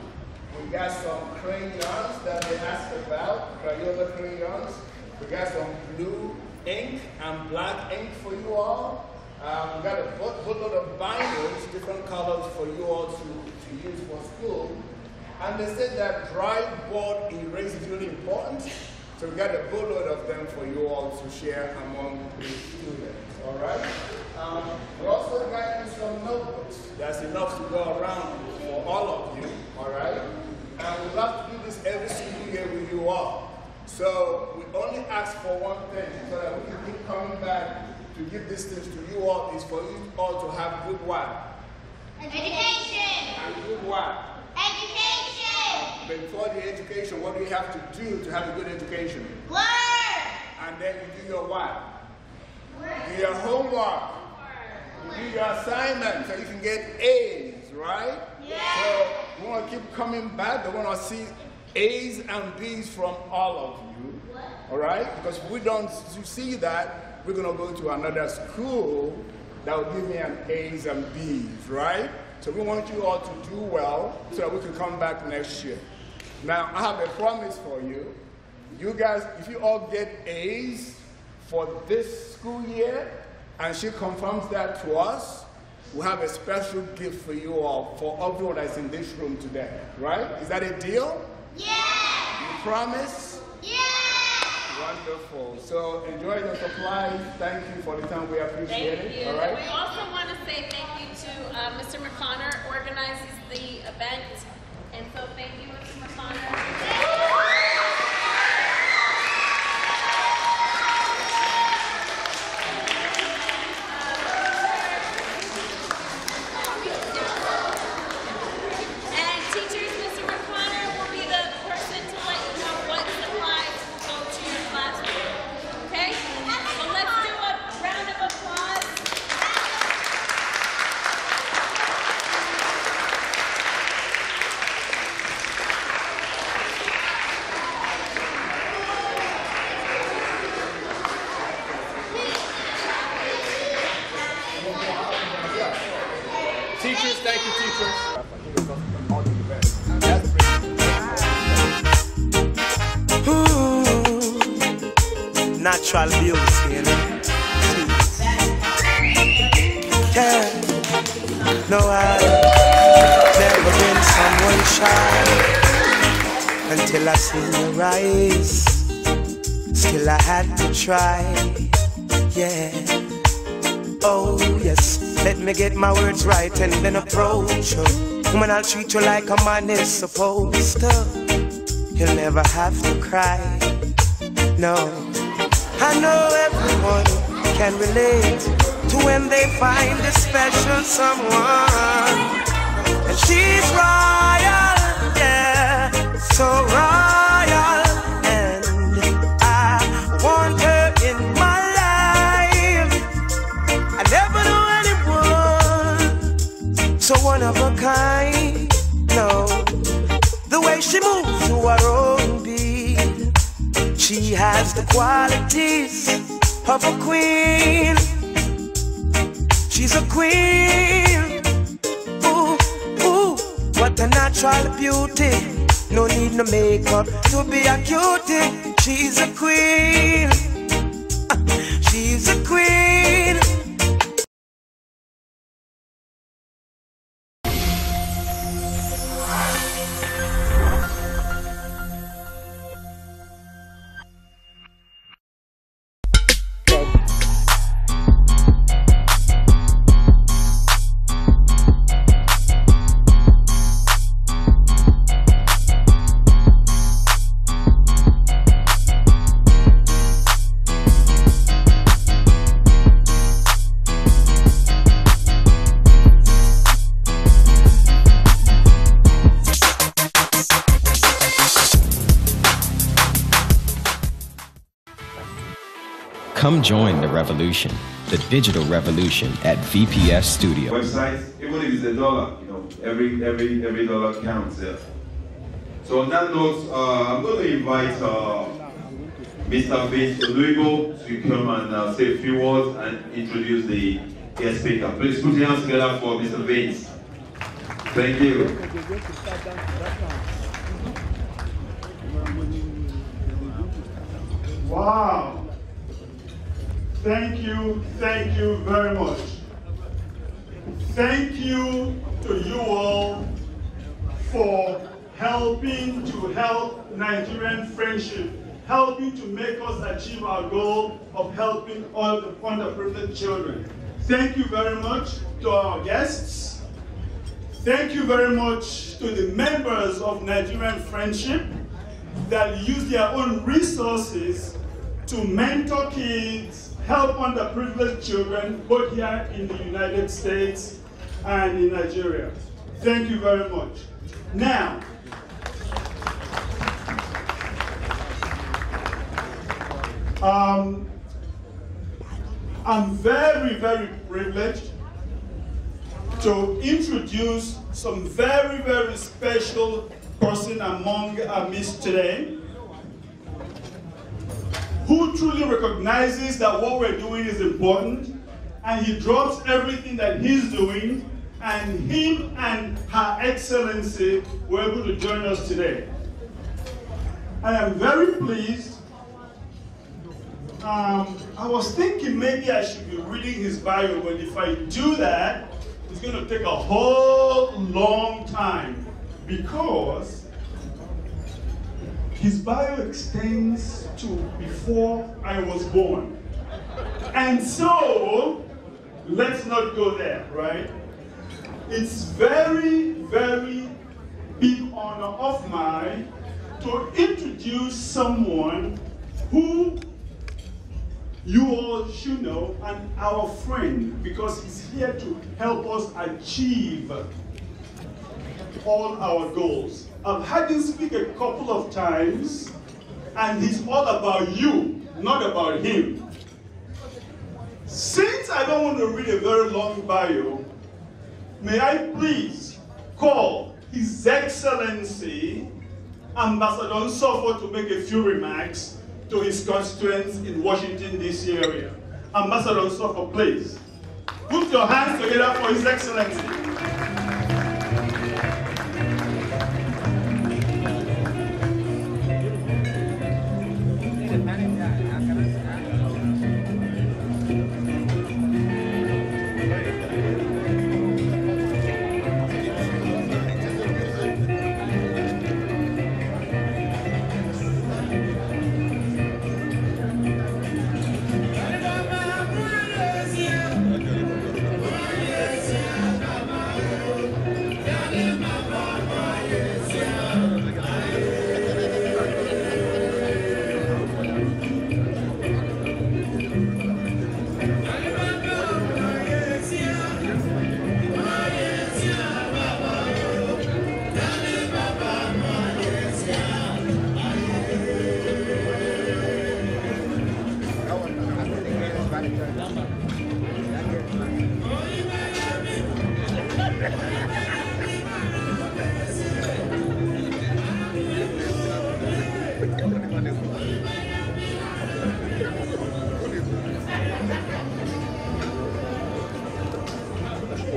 We got some crayons that they asked about, Crayola crayons. We got some blue ink and black ink for you all. We got a boatload of binders, different colors for you all to use for school. And they said that dry board erase is really important. So we got a boatload of them for you all to share among the students, all right? We also got you some notebooks. That's enough to go around for all of you, all right? And we love to do this every single year with you all. So we only ask for one thing, so that we can keep coming back to give these things to you all, is for you all to have good what? Education. And good what? Education. Before the education, what do you have to do to have a good education? Work. And then you do your what? Work. Do your homework. You do your assignments so you can get A's, right? Yeah. So we want to keep coming back. They want to see A's and B's from all of you. All right? Because if we don't see that, we're going to go to another school that will give me an A's and B's, right? So we want you all to do well so that we can come back next year. Now, I have a promise for you. You guys, if you all get A's for this school year, and she confirms that to us, we'll have a special gift for you all, for everyone that's in this room today, right? Is that a deal? Yeah! You promise? Yeah! Wonderful. So enjoy the supplies. Thank you for the time. We appreciate it. All right? We also want to say thank you to Mr. McConnor, organizes the event. And so thank you, Mr. McConnor. Teachers, thank you, teachers. Natural beauty, you know. Yeah. No, I've never been someone shy until I seen your eyes. Still I had to try. Yeah. Oh yes. Let me get my words right and then approach you. Woman, I'll treat you like a man is supposed to. You'll never have to cry, no. I know everyone can relate to when they find a special someone. And she's royal, yeah, so royal. And I want her in my life. I never knew anyone so one of a kind, no. The way she moves to her own beat, she has the qualities of a queen. She's a queen. Ooh, ooh, what a natural beauty. No need no makeup to be a cutie. She's a queen. She's a queen. Come join the revolution, the digital revolution at VPS Studio. Websites, even if it's $1, you know, every dollar counts. Yeah. So on that note, I'm going to invite Mr. Vince Oluibo to come and say a few words and introduce the guest speaker. Please put your hands together for Mr. Vince. Thank you. Wow. Thank you very much. Thank you to you all for helping to help Nigerian friendship, helping to make us achieve our goal of helping all the underprivileged children. Thank you very much to our guests. Thank you very much to the members of Nigerian Friendship that use their own resources to mentor kids, help underprivileged children, both here in the United States and in Nigeria. Thank you very much. Now, I'm very, very privileged to introduce some very, very special person among our midst today, who truly recognizes that what we're doing is important, and he drops everything that he's doing, and him and Her Excellency were able to join us today. I am very pleased. I was thinking maybe I should be reading his bio, but if I do that, it's going to take a whole long time, because his bio extends to before I was born. And so, let's not go there, right? It's very, very big honor of mine to introduce someone who you all should know, and our friend, because he's here to help us achieve all our goals. I've had him speak a couple of times, and he's all about you, not about him. Since I don't want to read a very long bio, may I please call His Excellency Ambassador Nsofo to make a few remarks to his constituents in Washington, D.C. area. Ambassador Nsofo, please. Put your hands together for His Excellency.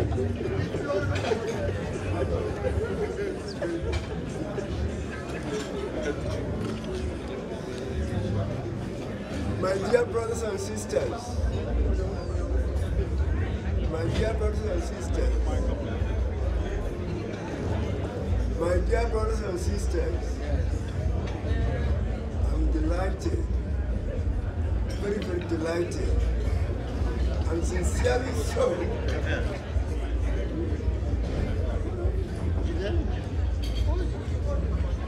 My dear brothers and sisters, my dear brothers and sisters, my dear brothers and sisters, I'm delighted, very, very delighted, and sincerely so.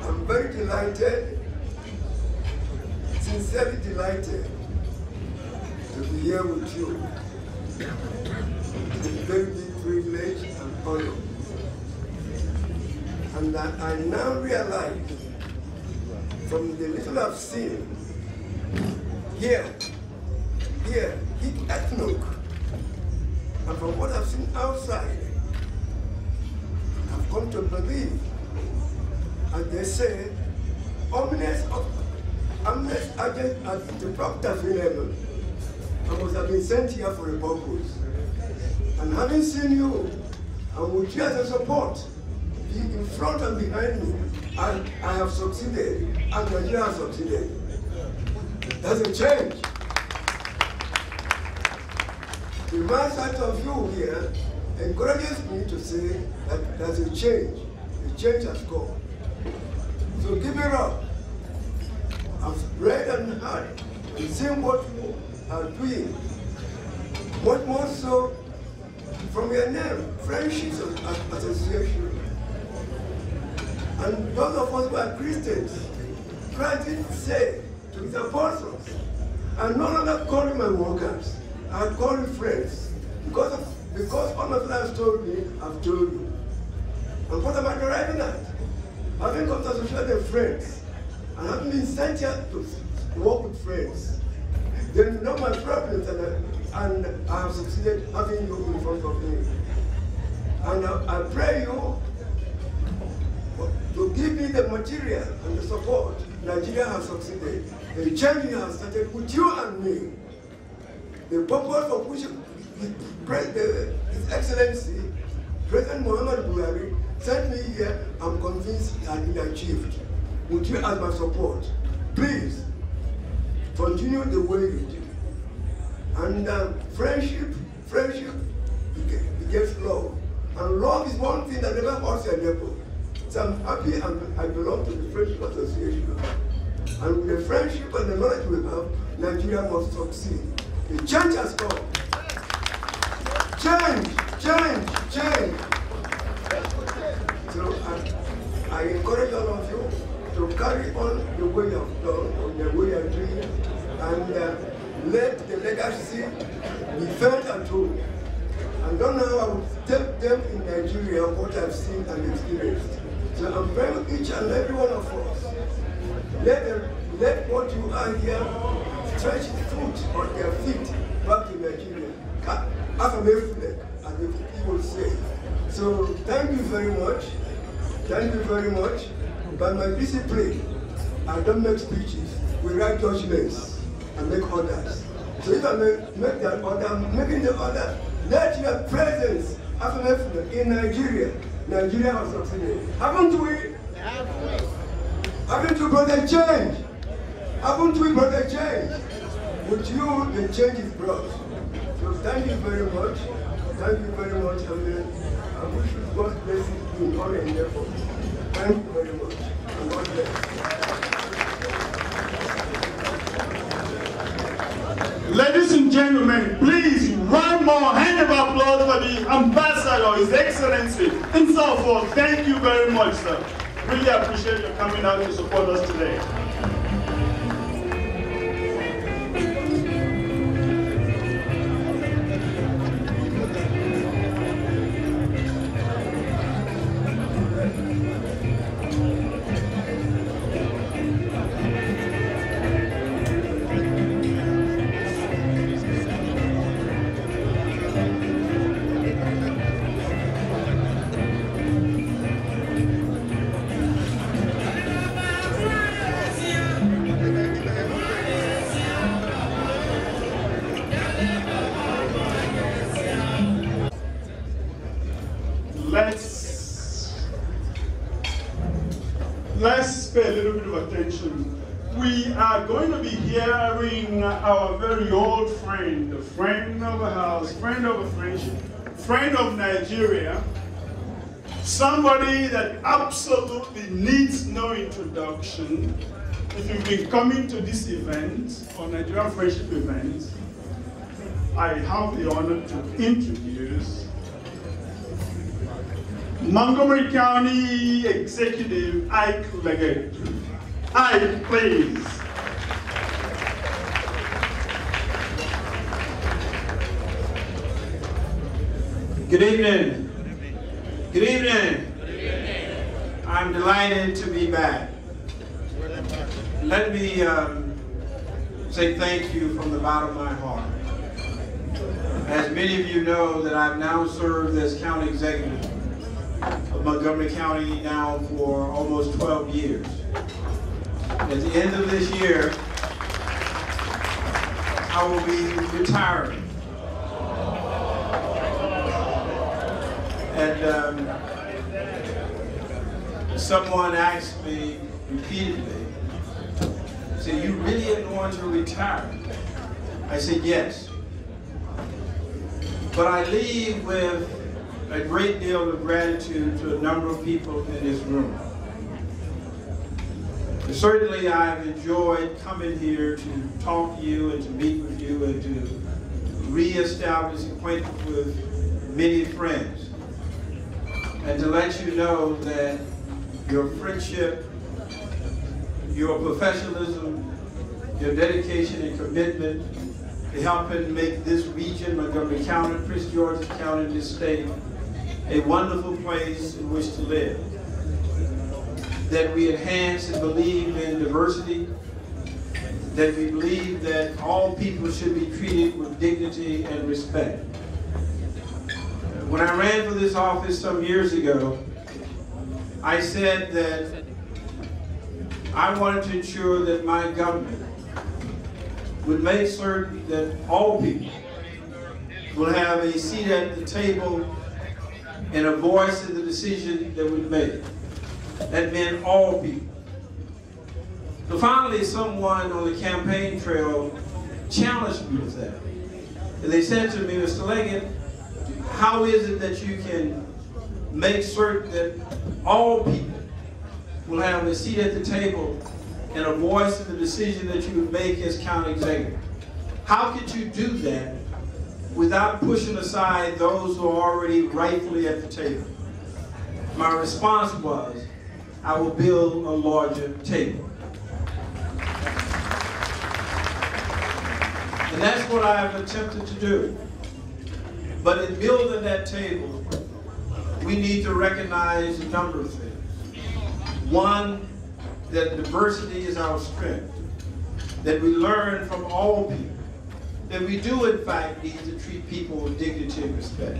I'm very delighted, sincerely delighted to be here with you. It's a very big privilege and honor. And that I now realize, from the little I've seen, here, in Ethnic, and from what I've seen outside, I've come to believe, as they say, omnes agent at the proper available. I must have been sent here for a purpose. And having seen you, and with you as a support, in front and behind me, I have succeeded, and Nigeria has succeeded. That's a change. The man sight of you here encourages me to say that there's a change. The change has come. So give it up. I've read and heard and seen what you are doing. What more so from your name, Friendships Association. And those of us who are Christians, Christ did say to his apostles, I'm no longer calling my workers, I'm calling friends. Because all my friends have told me, I've told you. And what am I driving at? Having come to associate with friends, and having been sent here to work with friends, then you know my problems, and I have succeeded having you in front of me. And I pray you to give me the material and the support. Nigeria has succeeded. The change has started with you and me. The purpose of which His Excellency, President Muhammad Buhari, sent me here, I'm convinced it has been achieved. With you as my support, please continue the way you do. And friendship begets love. And love is one thing that never hurts your neighbor. So I'm happy I belong to the Friendship Association. And with the friendship and the knowledge we have, Nigeria must succeed. The change has come. Change. So I encourage all of you to carry on the way you have done, on the way you are doing, and let the legacy be felt at home. I don't know how I would tell them in Nigeria what I've seen and experienced. So I'm praying each and every one of us. Let what you are here stretch foot on their feet back to Nigeria. As the people say. So thank you very much. Thank you very much. By my discipline, I don't make speeches. We write judgments and make orders. So if I make that order, I'm making the order. Let your presence in Nigeria. Nigeria has succeeded. Haven't we? Haven't you brought a change? Haven't we brought a change? With you, the change is brought. So thank you very much. Thank you very much. I wish you God's blessing in all endeavors. Thank you very much. And God bless. Ladies and gentlemen, please, one more hand of applause for the Ambassador, His Excellency, and so forth. Thank you very much, sir. Really appreciate you coming out to support us today. Yeah. pay a little bit of attention. We are going to be hearing our very old friend, a friend of a house, friend of a friendship, friend of Nigeria, somebody that absolutely needs no introduction. If you've been coming to this event, or Nigerian Friendship event, I have the honor to introduce Montgomery County Executive Ike Leggett. Ike, please. Good evening. Good evening. I'm delighted to be back. Let me say thank you from the bottom of my heart. As many of you know, that I've now served as county executive of Montgomery County now for almost 12 years. At the end of this year, I will be retiring. And someone asked me repeatedly, said, "You really didn't want to retire?" I said, "Yes." But I leave with a great deal of gratitude to a number of people in this room. Certainly, I've enjoyed coming here to talk to you and to meet with you and to reestablish acquaintance with many friends. And to let you know that your friendship, your professionalism, your dedication and commitment to helping make this region, Montgomery County, Prince George's County, this state, a wonderful place in which to live. That we enhance and believe in diversity, that we believe that all people should be treated with dignity and respect. When I ran for this office some years ago, I said that I wanted to ensure that my government would make certain that all people will have a seat at the table and a voice in the decision that we make. That meant all people. So finally, someone on the campaign trail challenged me with that. And they said to me, "Mr. Leggett, how is it that you can make certain that all people will have a seat at the table and a voice in the decision that you would make as county executive? How could you do that without pushing aside those who are already rightfully at the table?" My response was, "I will build a larger table." And that's what I've attempted to do. But in building that table, we need to recognize a number of things. One, that diversity is our strength, that we learn from all people, that we do in fact need to treat people with dignity and respect,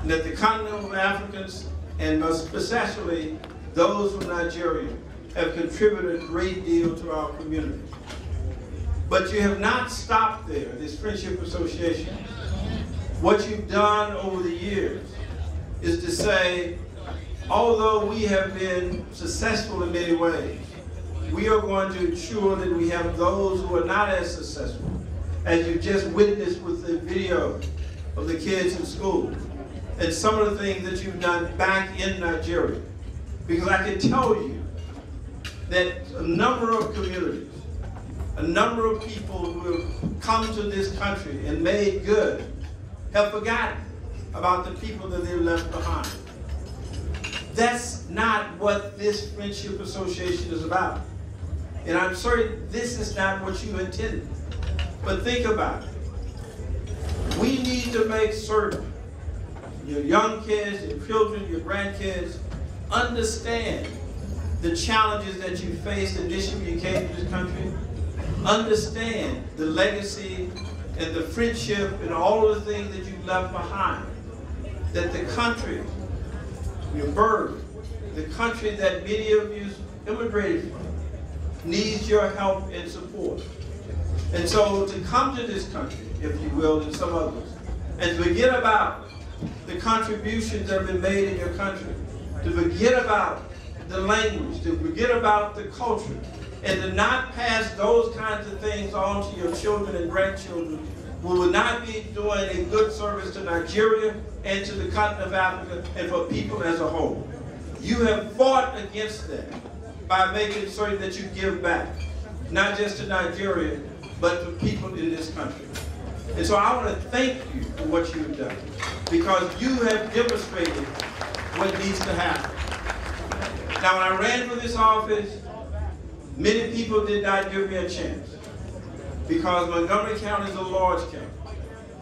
and that the continental Africans, and most especially those from Nigeria, have contributed a great deal to our community. But you have not stopped there, this Friendship Association. What you've done over the years is to say, although we have been successful in many ways, we are going to ensure that we have those who are not as successful, as you just witnessed with the video of the kids in school, and some of the things that you've done back in Nigeria. Because I can tell you that a number of communities, a number of people who have come to this country and made good have forgotten about the people that they left behind. That's not what this Friendship Association is about. And I'm sorry, this is not what you intended. But think about it. We need to make certain your young kids, your children, your grandkids understand the challenges that you faced initially when you came to this country. Understand the legacy and the friendship and all of the things that you left behind. That the country, your birth, the country that many of you immigrated from, needs your help and support. And so to come to this country, if you will, and some others, and to forget about the contributions that have been made in your country, to forget about the language, to forget about the culture, and to not pass those kinds of things on to your children and grandchildren, we will not be doing a good service to Nigeria and to the continent of Africa and for people as a whole. You have fought against that by making certain that you give back, not just to Nigeria, but to people in this country. And so I want to thank you for what you've done, because you have demonstrated what needs to happen. Now, when I ran for this office, many people did not give me a chance, because Montgomery County is a large county.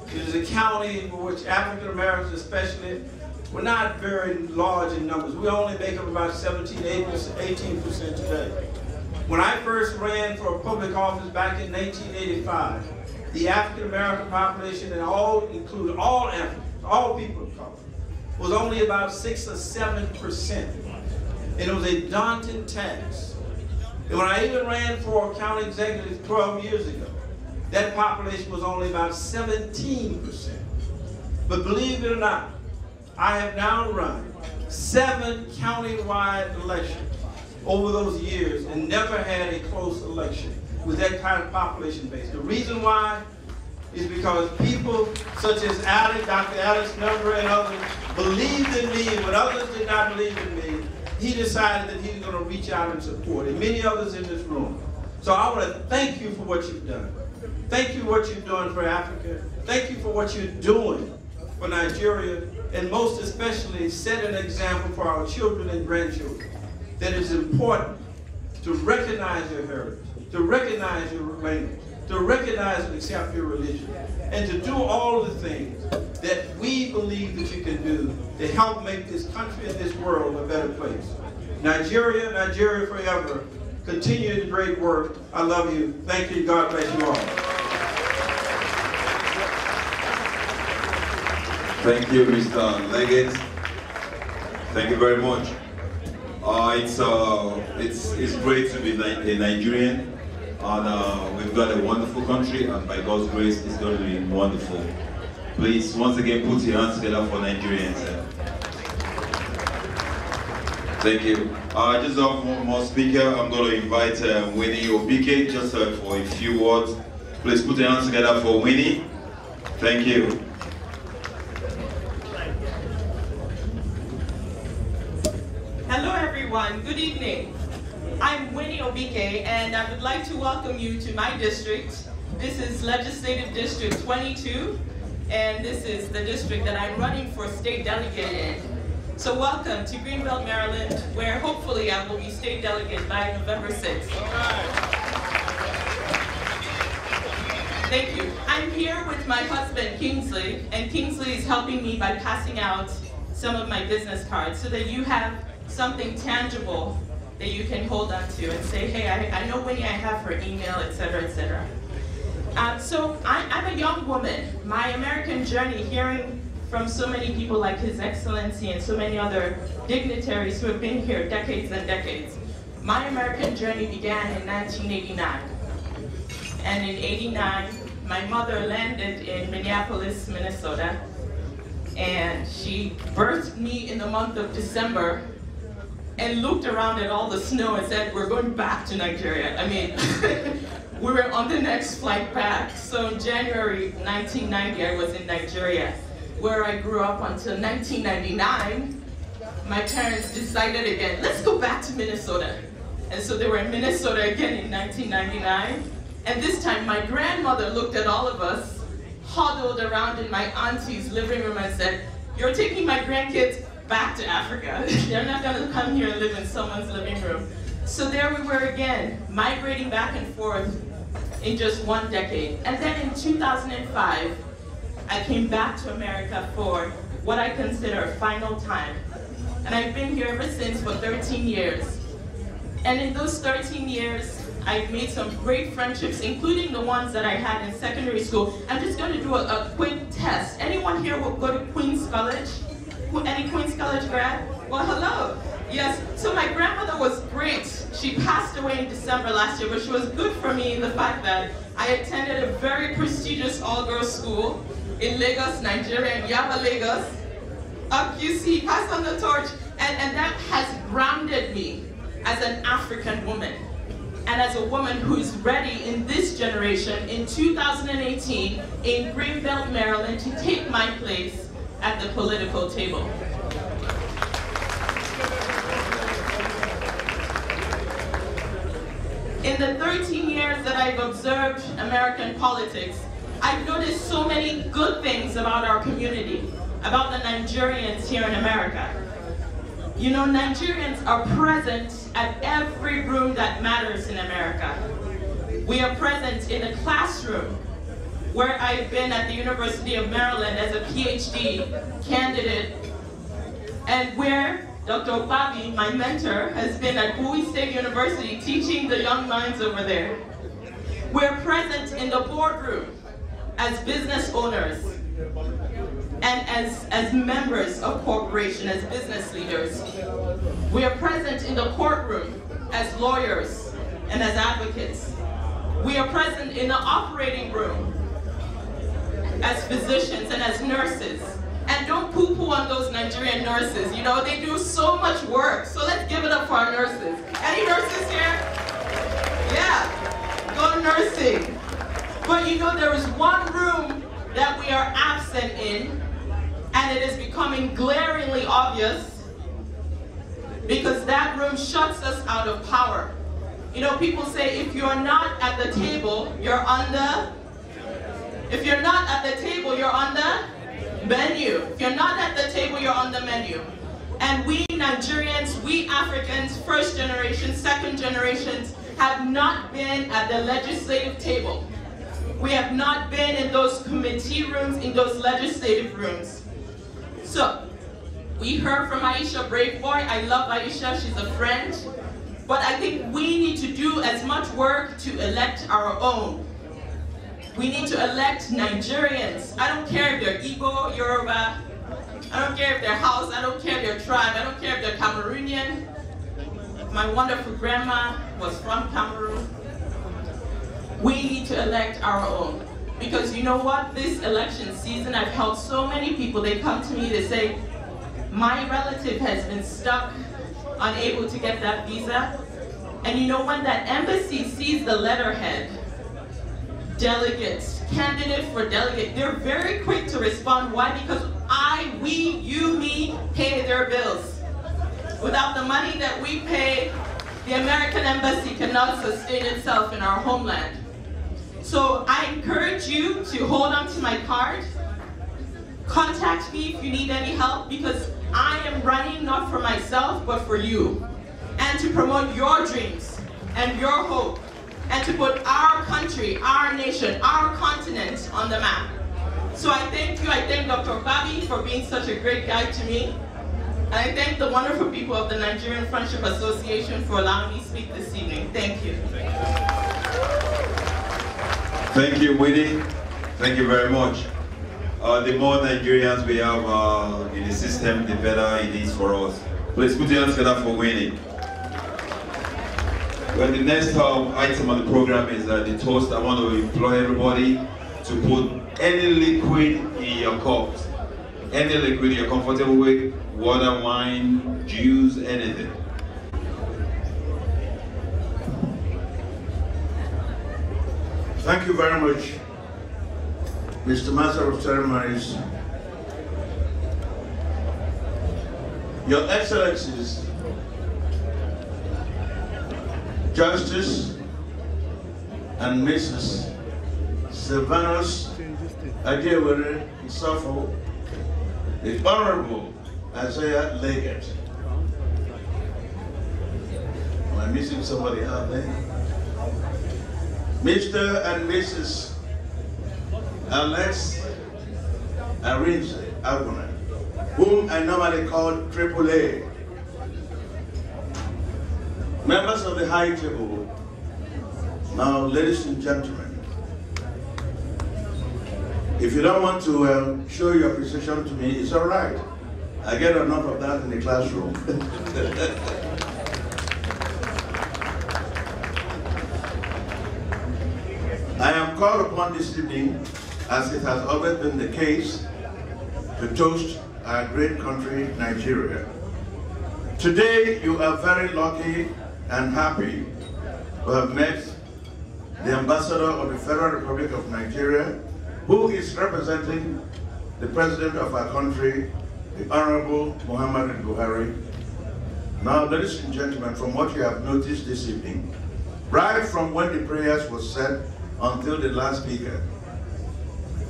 It is a county for which African Americans especially were not very large in numbers. We only make up about 18% today. When I first ran for a public office back in 1985, the African American population, and including all Africans, all people of color, was only about 6 or 7%. And it was a daunting task. And when I even ran for county executive 12 years ago, that population was only about 17%. But believe it or not, I have now run 7 county-wide elections over those years and never had a close election with that kind of population base. The reason why is because people such as Dr. Alex Number and others believed in me, and when others did not believe in me, he decided that he was going to reach out and support, and many others in this room. So I want to thank you for what you've done. Thank you for what you're doing for Africa. Thank you for what you're doing for Nigeria, and most especially set an example for our children and grandchildren that it's important to recognize your heritage, to recognize your language, to recognize and accept your religion, and to do all the things that we believe that you can do to help make this country and this world a better place. Nigeria, Nigeria forever. Continue the great work. I love you. Thank you. God bless you all. Thank you, Mr. Leggett. Thank you very much. It's great to be a Nigerian, and we've got a wonderful country, and by God's grace, it's going to be wonderful. Please, once again, put your hands together for Nigerians. Thank you. Just one more speaker. I'm going to invite Winnie Obike just for a few words. Please put your hands together for Winnie. Thank you. Hello everyone, good evening. I'm Winnie Obike, and I would like to welcome you to my district. This is Legislative District 22, and this is the district that I'm running for state delegate in. So welcome to Greenbelt, Maryland, where hopefully I will be state delegate by November 6th. Thank you. I'm here with my husband, Kingsley, and Kingsley is helping me by passing out some of my business cards so that you have something tangible that you can hold on to and say, hey, I know Winnie, I have her email, etc., etc. So I'm a young woman. My American journey, hearing from so many people like His Excellency and so many other dignitaries who have been here decades and decades. My American journey began in 1989. And in '89, my mother landed in Minneapolis, Minnesota, and she birthed me in the month of December and looked around at all the snow and said, we're going back to Nigeria. I mean, we were on the next flight back. So in January 1990, I was in Nigeria, where I grew up until 1999. My parents decided again, let's go back to Minnesota. And so they were in Minnesota again in 1999. And this time my grandmother looked at all of us, huddled around in my auntie's living room and said, you're taking my grandkids back to Africa. They're not gonna come here and live in someone's living room. So there we were again, migrating back and forth in just one decade. And then in 2005, I came back to America for what I consider a final time. And I've been here ever since for 13 years. And in those 13 years, I've made some great friendships, including the ones that I had in secondary school. I'm just going to do a quick test. Anyone here will go to Queens College? Any Queens College grad? Well, hello. Yes, so my grandmother was great. She passed away in December last year, but she was good for me in the fact that I attended a very prestigious all-girls school in Lagos, Nigeria, in Yaba, Lagos. Up UC, pass on the torch. And And that has grounded me as an African woman and as a woman who's ready in this generation in 2018 in Greenbelt, Maryland to take my place at the political table. In the 13 years that I've observed American politics, I've noticed so many good things about our community, about the Nigerians here in America. You know, Nigerians are present at every room that matters in America. We are present in a classroom where I've been at the University of Maryland as a PhD candidate, and where Dr. Bobby, my mentor, has been at Bowie State University teaching the young minds over there. We're present in the boardroom as business owners and as members of corporations, as business leaders. We are present in the courtroom as lawyers and as advocates. We are present in the operating room as physicians and as nurses. And don't poo-poo on those Nigerian nurses. You know, they do so much work. So let's give it up for our nurses. Any nurses here? Yeah, go nursing. But you know, there is one room that we are absent in, and it is becoming glaringly obvious because that room shuts us out of power. You know, people say if you're not at the table, you're on the, if you're not at the table, you're on the menu. If you're not at the table, you're on the menu. And we Nigerians, we Africans, first generation, second generations, have not been at the legislative table. We have not been in those committee rooms, in those legislative rooms. So, we heard from Aisha Braveboy. I love Aisha, she's a friend. But I think we need to do as much work to elect our own. We need to elect Nigerians. I don't care if they're Igbo, Yoruba, I don't care if they're Hausa, I don't care if they're tribe, I don't care if they're Cameroonian. My wonderful grandma was from Cameroon. We need to elect our own. Because you know what, this election season, I've helped so many people. They come to me, they say, my relative has been stuck, unable to get that visa. And you know, when that embassy sees the letterhead, delegates, candidate for delegate, they're very quick to respond. Why? Because I, we, you, me, pay their bills. Without the money that we pay, the American embassy cannot sustain itself in our homeland. So I encourage you to hold on to my card. Contact me if you need any help, because I am running not for myself, but for you. And to promote your dreams and your hope, and to put our country, our nation, our continent on the map. So I thank you, I thank Dr. Bobby for being such a great guide to me. And I thank the wonderful people of the Nigerian Friendship Association for allowing me to speak this evening. Thank you. Thank you, Winnie. Thank you very much. The more Nigerians we have in the system, the better it is for us. Please put your hands together for Winnie. Well, the next item on the program is the toast. I want to implore everybody to put any liquid in your cups. Any liquid you're comfortable with, water, wine, juice, anything. Thank you very much, Mr. Master of Ceremonies. Your Excellencies, Justice and Mrs. Sylvanus Ajewere Isafo, the Honorable Isaiah Leggett. Am I missing somebody out there? Mr. and Mrs. Alex Arinze Aguna, whom I normally call AAA. Members of the high table, now ladies and gentlemen, if you don't want to show your appreciation to me, it's all right. I get enough of that in the classroom. I am called upon this evening, as it has always been the case, to toast our great country, Nigeria. Today, you are very lucky and happy to have met the ambassador of the Federal Republic of Nigeria, who is representing the president of our country, the Honorable Muhammadu Buhari. Now, ladies and gentlemen, from what you have noticed this evening, right from when the prayers were said until the last speaker,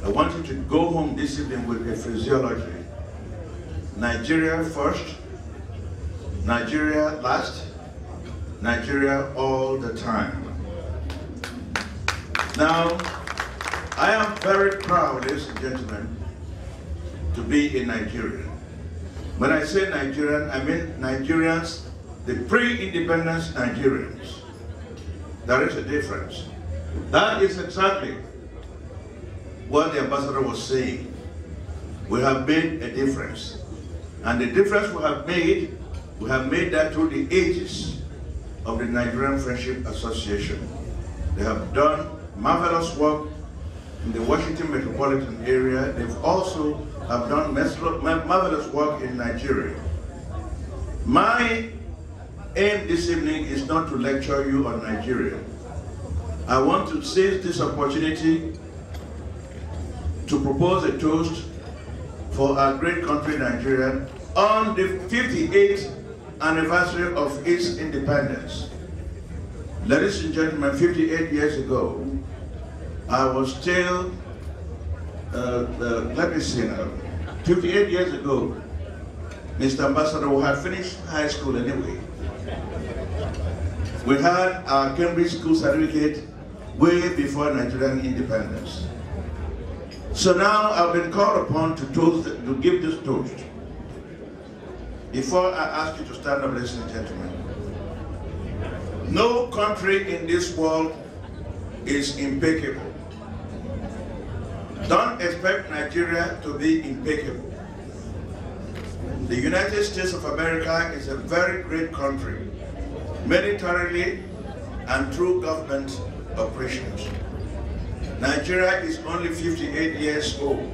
I want you to go home this evening with a phraseology. Nigeria first, Nigeria last, Nigeria all the time. Now, I am very proud, ladies and gentlemen, to be a Nigerian. When I say Nigerian, I mean Nigerians, the pre-independence Nigerians. There is a difference. That is exactly what the ambassador was saying. We have made a difference. And the difference we have made that through the ages of the Nigerian Friendship Association. They have done marvelous work in the Washington metropolitan area. They've also have done marvelous work in Nigeria. My aim this evening is not to lecture you on Nigeria. I want to seize this opportunity to propose a toast for our great country, Nigeria, on the 58th anniversary of its independence. Ladies and gentlemen, 58 years ago, I was still, let me see now, 58 years ago, Mr. Ambassador, we had finished high school anyway. We had our Cambridge school certificate way before Nigerian independence. So now I've been called upon to give this toast. Before I ask you to stand up, ladies and gentlemen, no country in this world is impeccable. Don't expect Nigeria to be impeccable. The United States of America is a very great country, militarily and through government operations. Nigeria is only 58 years old,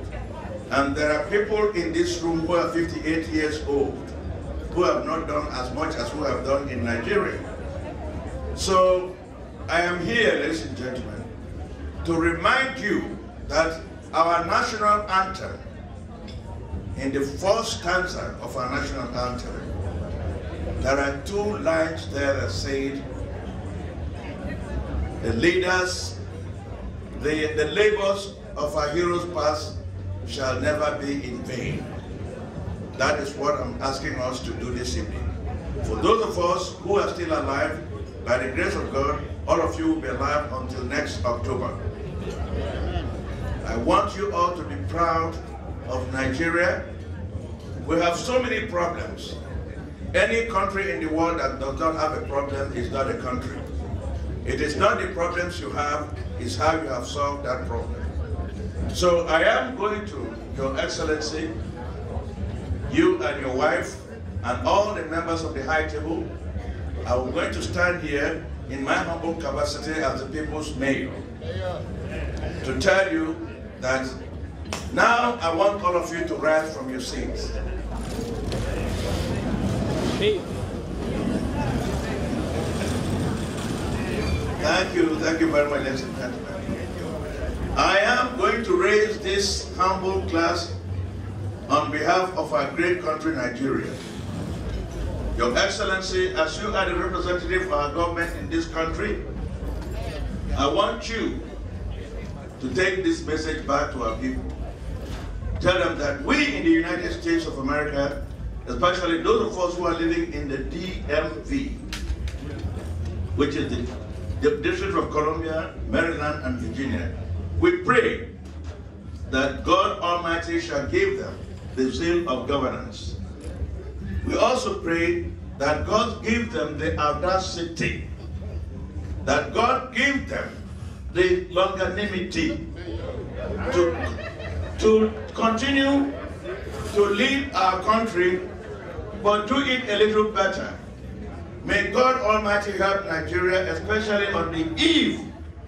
and there are people in this room who are 58 years old who have not done as much as we have done in Nigeria. So I am here, ladies and gentlemen, to remind you that our national anthem, in the first stanza of our national anthem, there are two lines there that say, the leaders, the labors of our heroes past shall never be in vain. That is what I'm asking us to do this evening. For those of us who are still alive, by the grace of God, all of you will be alive until next October. I want you all to be proud of Nigeria. We have so many problems. Any country in the world that does not have a problem is not a country. It is not the problems you have, it's how you have solved that problem. So I am going to, Your Excellency, you and your wife, and all the members of the high table, I'm going to stand here in my humble capacity as the people's mayor to tell you that now I want all of you to rise from your seats. Thank you very much, ladies and gentlemen. I am going to raise this humble glass on behalf of our great country, Nigeria. Your Excellency, as you are the representative of our government in this country, I want you to take this message back to our people. Tell them that we in the United States of America, especially those of us who are living in the DMV, which is the District of Columbia, Maryland, and Virginia, we pray that God Almighty shall give them the zeal of governance. We also pray that God give them the audacity, that God give them the longanimity to continue to lead our country, but do it a little better. May God Almighty help Nigeria, especially on the eve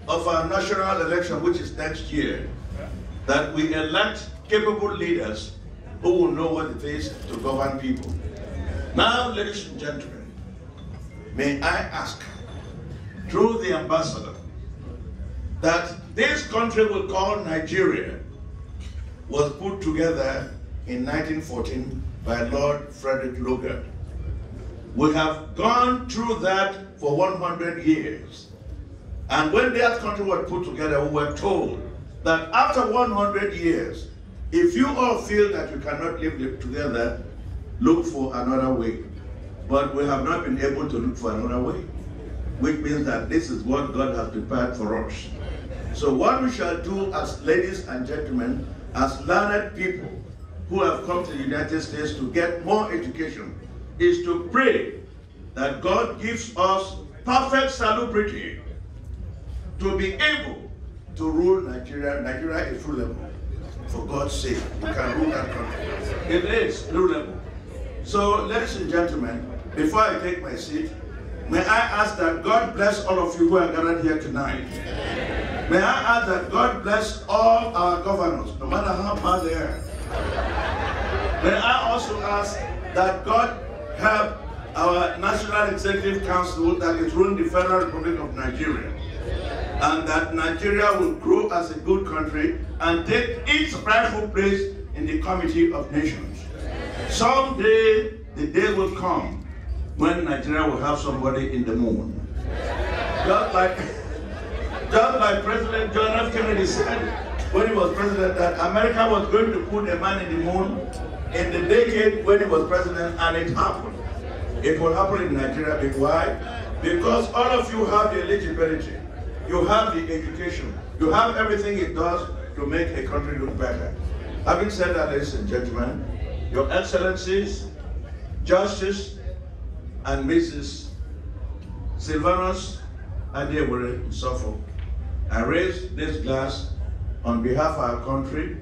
of our national election, which is next year, that we elect capable leaders who will know what it is to govern people. Now, ladies and gentlemen, may I ask, through the ambassador, that this country we call Nigeria was put together in 1914 by Lord Frederick Logan. We have gone through that for 100 years. And when that country was put together, we were told that after 100 years, if you all feel that you cannot live together, look for another way. But we have not been able to look for another way, which means that this is what God has prepared for us. So what we shall do as ladies and gentlemen, as learned people who have come to the United States to get more education, is to pray that God gives us perfect salubrity to be able to rule Nigeria. Nigeria is rulable. For God's sake, you can rule that country. It is rulable. So, ladies and gentlemen, before I take my seat, may I ask that God bless all of you who are gathered here tonight. May I ask that God bless all our governors, no matter how bad they are. May I also ask that God help our National Executive Council that is ruling the Federal Republic of Nigeria, and that Nigeria will grow as a good country and take its rightful place in the Committee of Nations. Someday, the day will come when Nigeria will have somebody in the moon. Just like President John F. Kennedy said when he was president, that America was going to put a man in the moon in the decade when he was president, and it happened. It will happen in Nigeria. Why? Because all of you have the eligibility, you have the education, you have everything it does to make a country look better. Having said that, ladies and gentlemen, Your Excellencies, Justice and Mrs. Sylvanus Adewere in Suffolk, I raise this glass on behalf of our country,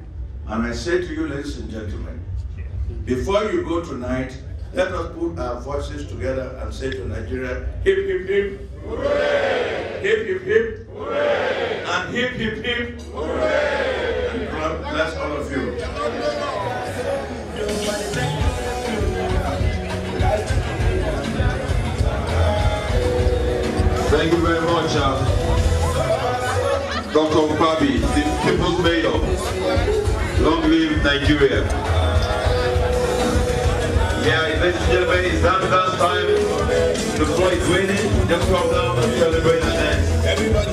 and I say to you, ladies and gentlemen, before you go tonight, let us put our voices together and say to Nigeria, hip, hip, hip, hooray! Hip, hip, hip, hooray! And hip, hip, hip, hooray! And God bless all of you. Thank you very much, Dr. Babi, the People's Mayor. Long live Nigeria. Yeah, ladies and gentlemen, it's dance time. The floor is winning. Just come down and celebrate the dance. Everybody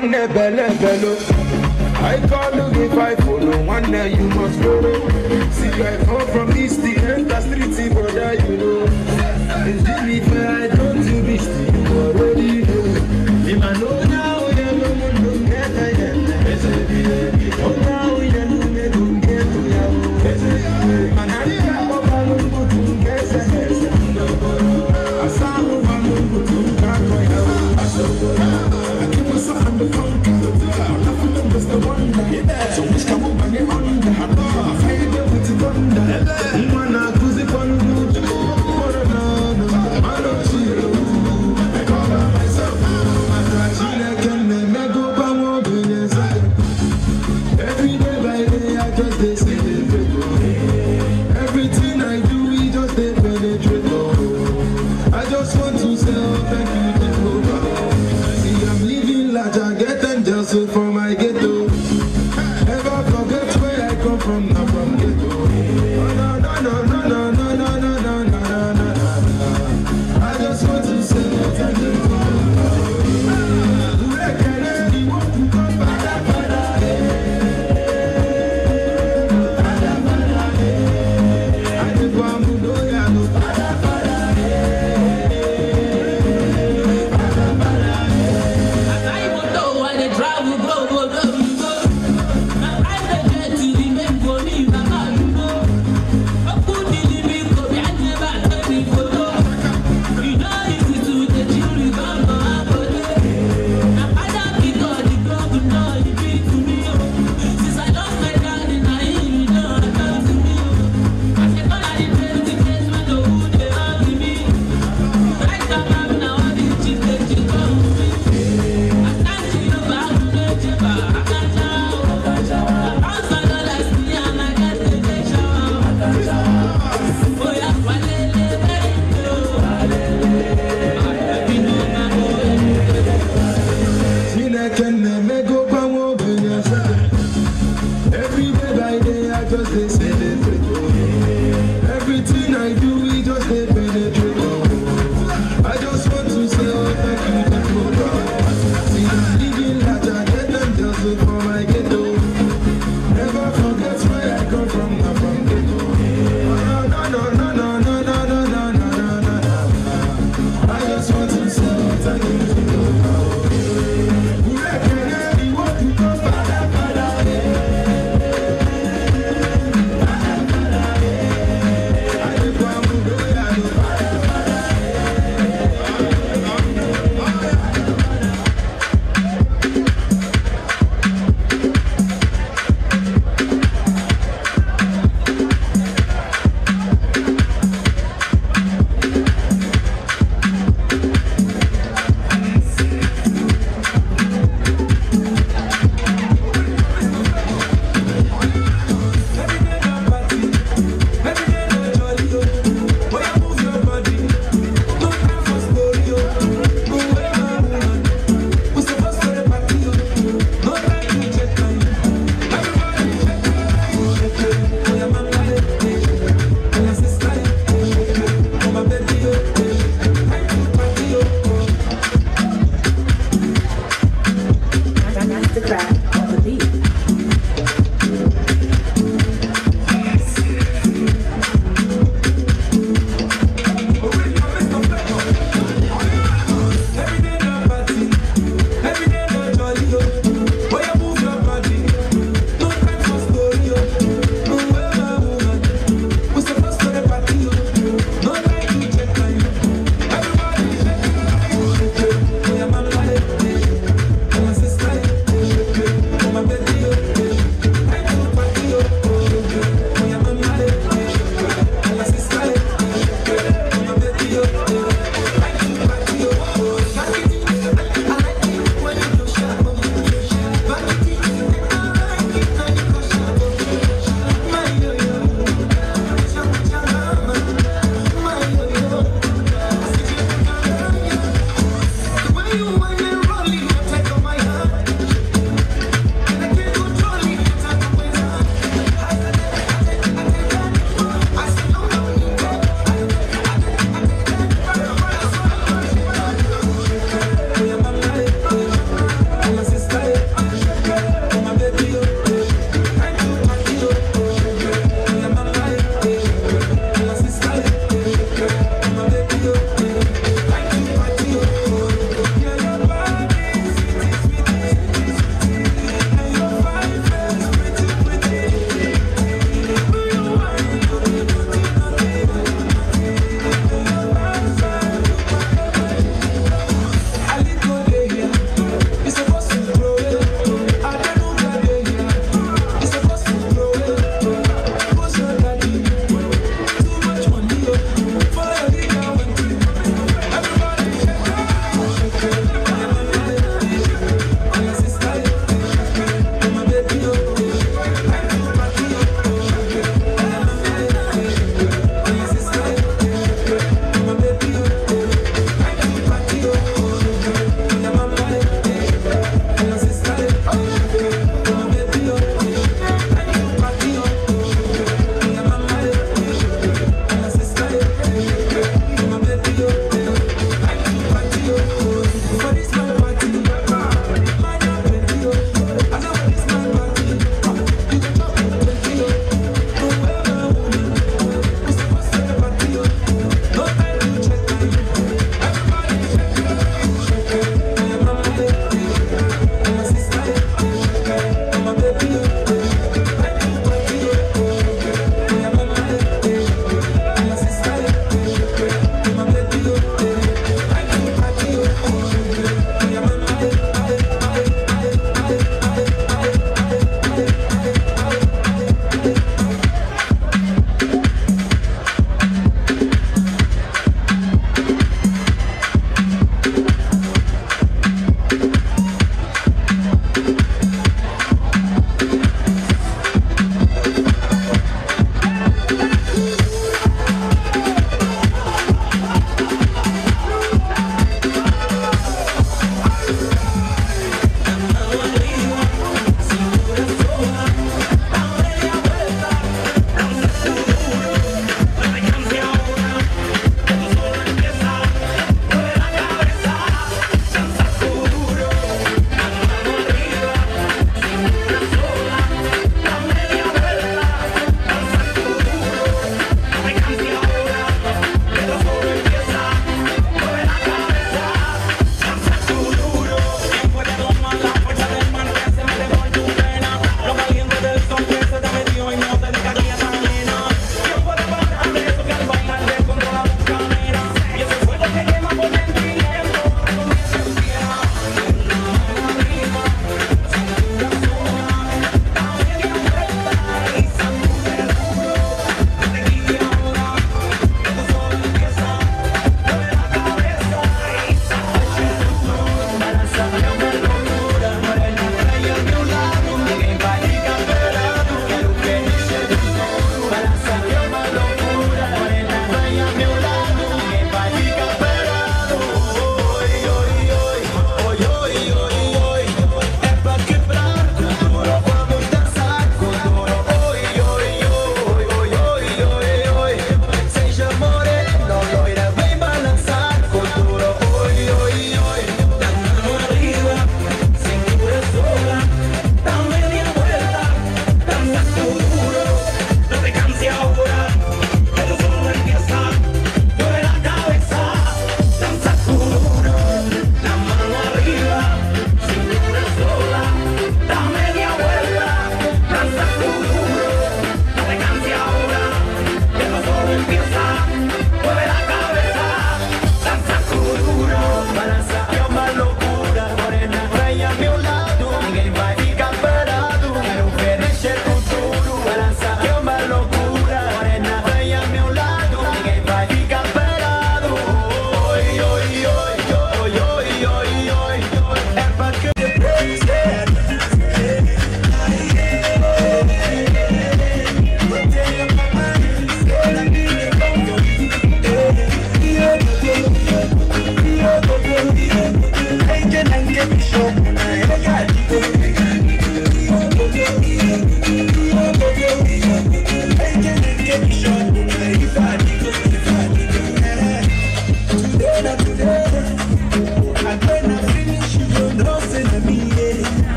one day bello. I call you if I follow, one day you must follow. See, I come from East, the enter street, brother, you know. And Jimmy, I don't do this, you already know. If I know now, you don't get it. Oh, now you don't get it. Man, I can't go back to get it. I saw you go to I keep us on the phone. The wonder, so which come up and under. I fire with the thunder.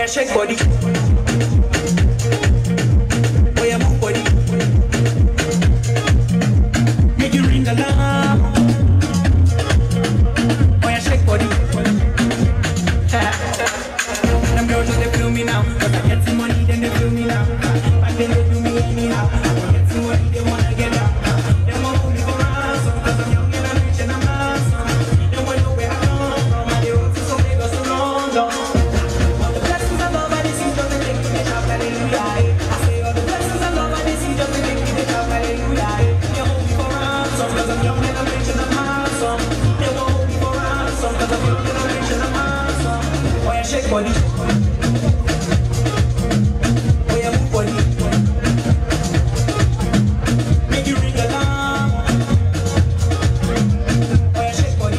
Shake body. Oh yeah, move body. Make you ring alarm. Oh yeah, shake body. Them girls they feel me now. Cause I get some money, then they feel me now. But then they do me anyhow. I get some money, they wanna get out. They want to live around, so cause I'm young and I'm rich and I'm handsome. They want to know where I come from. And they want to so Lagos to London. Shake body. Oh yeah, move body. Make you ring alarm. Oh yeah, shake body.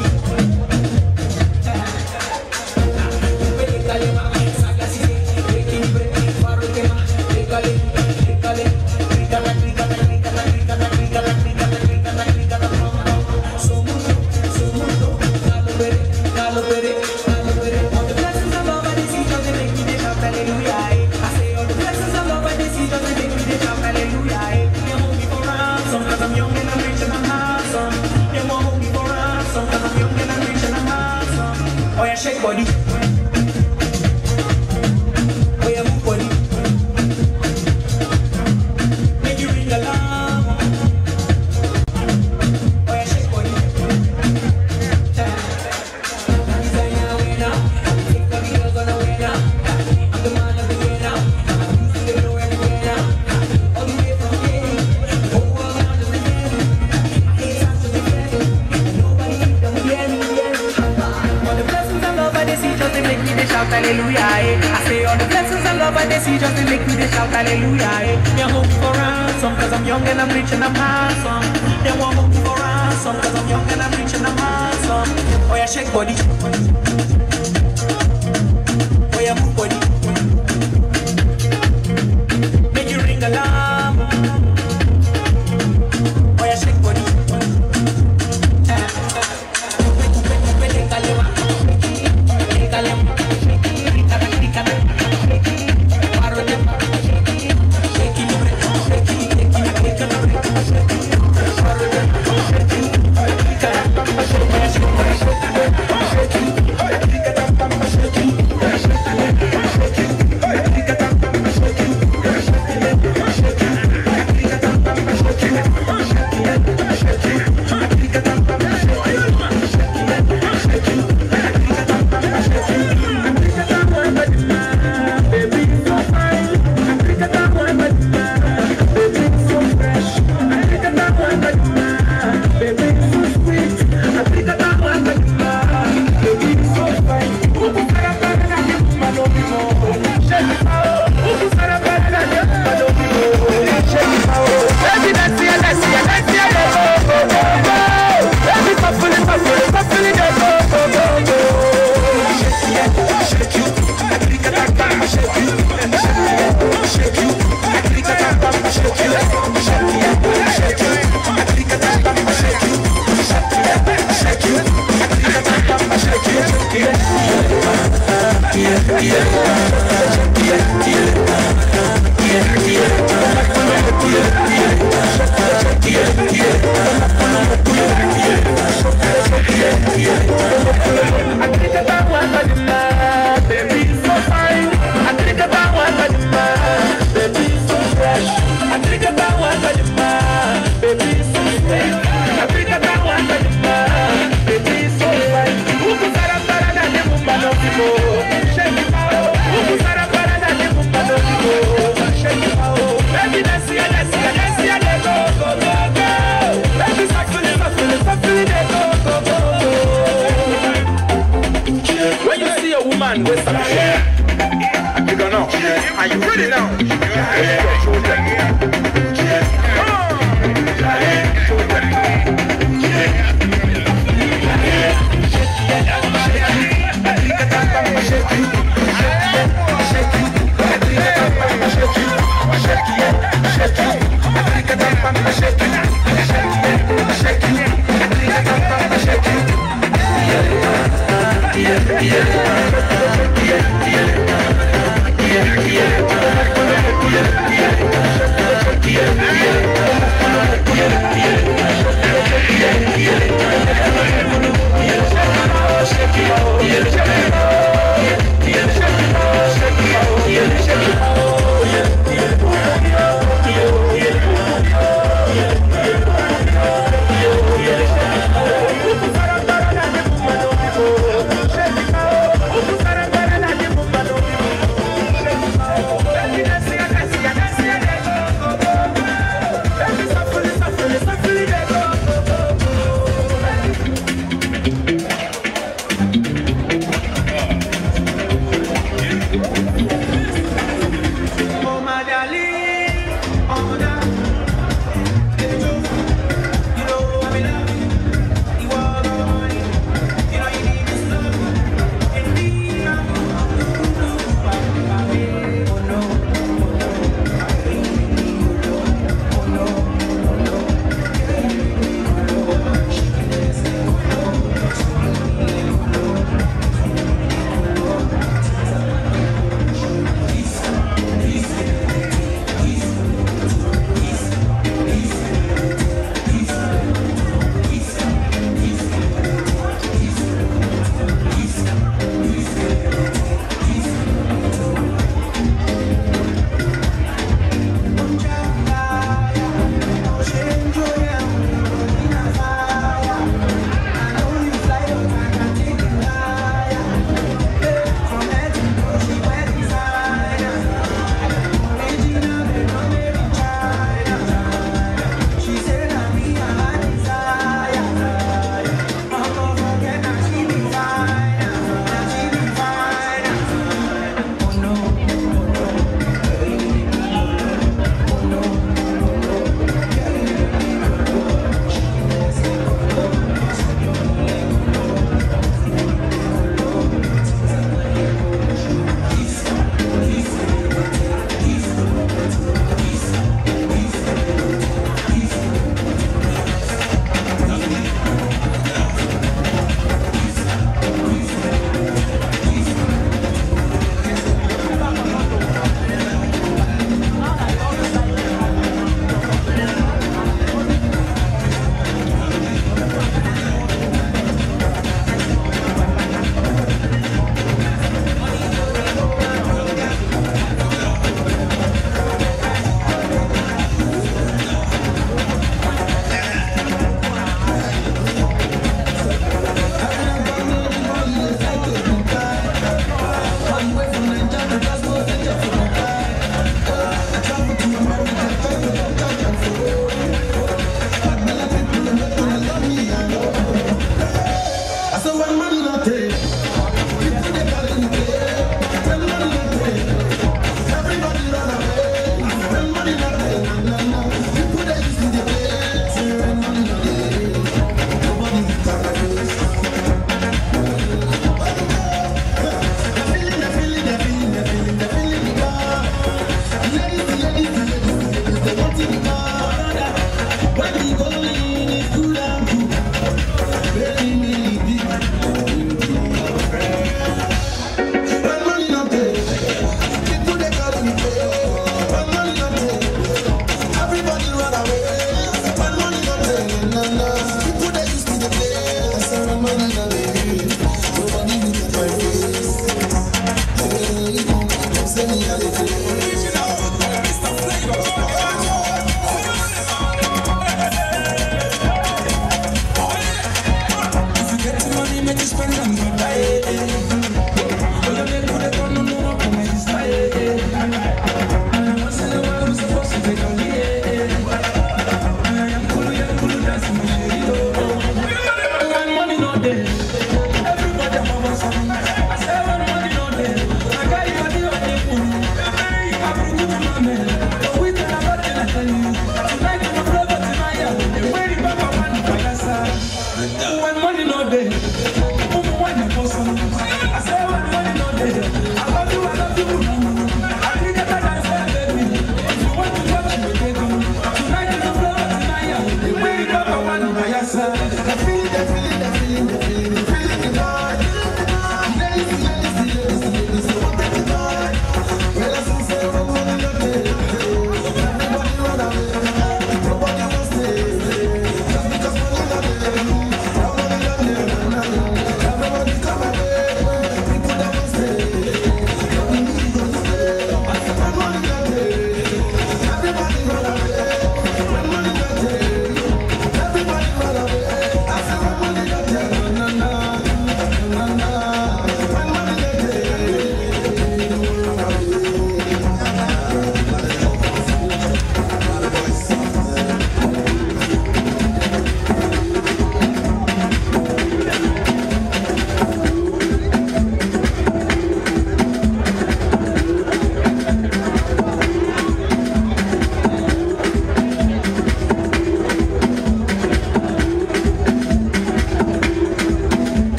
Oh yeah, shake body. Oh yeah, move body. Make you ring alarm. Oh yeah, shake body. Designer winner. Take the girls on a winner. I'm the man of the winner. I'm using the flow everywhere now. All the way from here. The whole world around us again. I hate time to defend. Nobody keep them again. All the blessings and love I they see just they make me they shout hallelujah. I say all the blessings and love I they see just they make me they shout hallelujah. They hold me for ransom cause I'm young and I'm rich and I'm handsome. They won't hold me for ransom cause I'm young and I'm rich and I'm handsome. Oh yeah, shake body. Oh yeah, move body. Make you ring alarm. Oh yeah, shake body. Shake it out. man with some shit. You don't know. Are you ready now?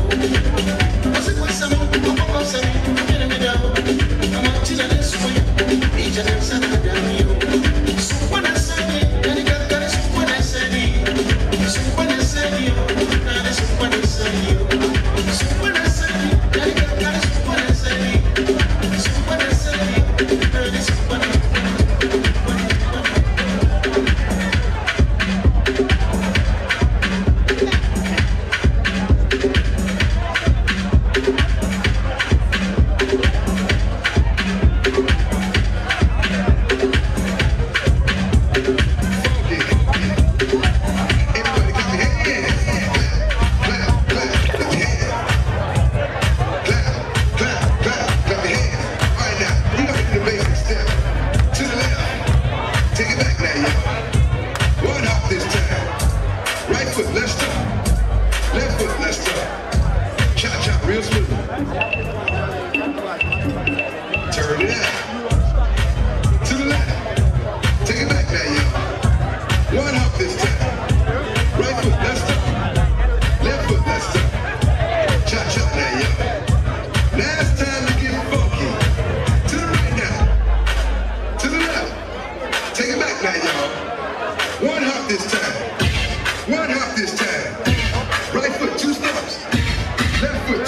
What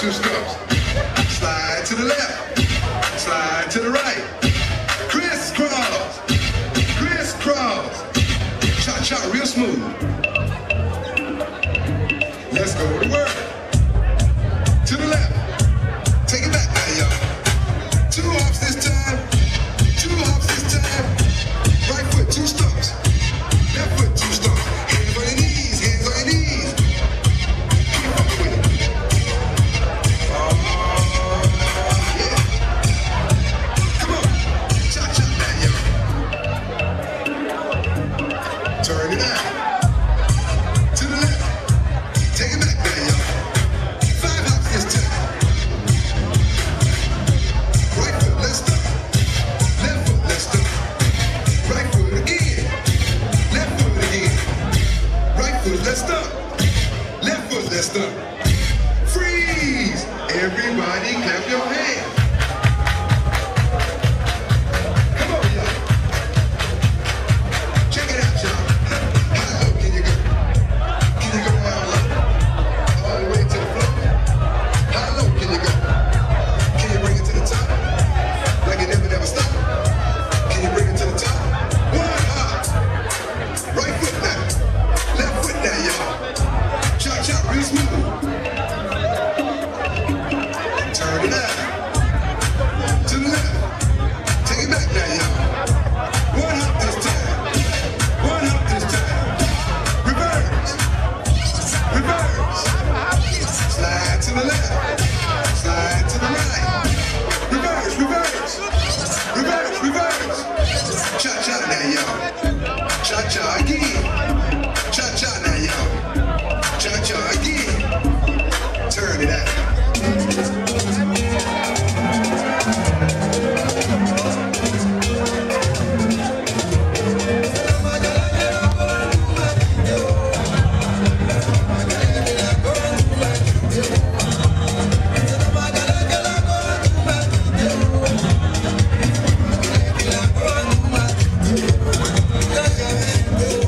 two stumps. Slide to the left, slide to the right. Crisscross, crisscross. Cha-cha real smooth. Let's go to work. To the left. Take it back now, y'all. 2 hops this time. 2 hops this time. Right foot, 2 stumps. Left foot, 2 stumps. Hands on your knees, hands on your knees. Keep up with it. Oh, yeah. Come on. Cha-cha now, y'all. Turn it out. To the left. Take it back now, y'all. 5 hops this time. Right foot, let's stop. Left foot, let's stop. Right foot again. Left foot again. Right foot, let's stop. Left foot, let's stop. Freeze! Everybody clap your hands. Come on, y'all. Check it out, y'all. How low can you go? Can you go how low? All the way to the floor. How low can you go? Can you bring it to the top? Like it never stop? Can you bring it to the top? 1 hop. Right foot now. Left foot now, y'all. Cha-cha real smooth. Turn it out. To the left. Take it back now, y'all. 1 hop this time. 1 hop this time. Reverse. Reverse. Slide to the left. Slide to the right. Reverse, reverse. Reverse, reverse. Cha-cha now, y'all. Cha-cha again. Cha-cha now, y'all. Cha-cha again. Turn it out. Yeah.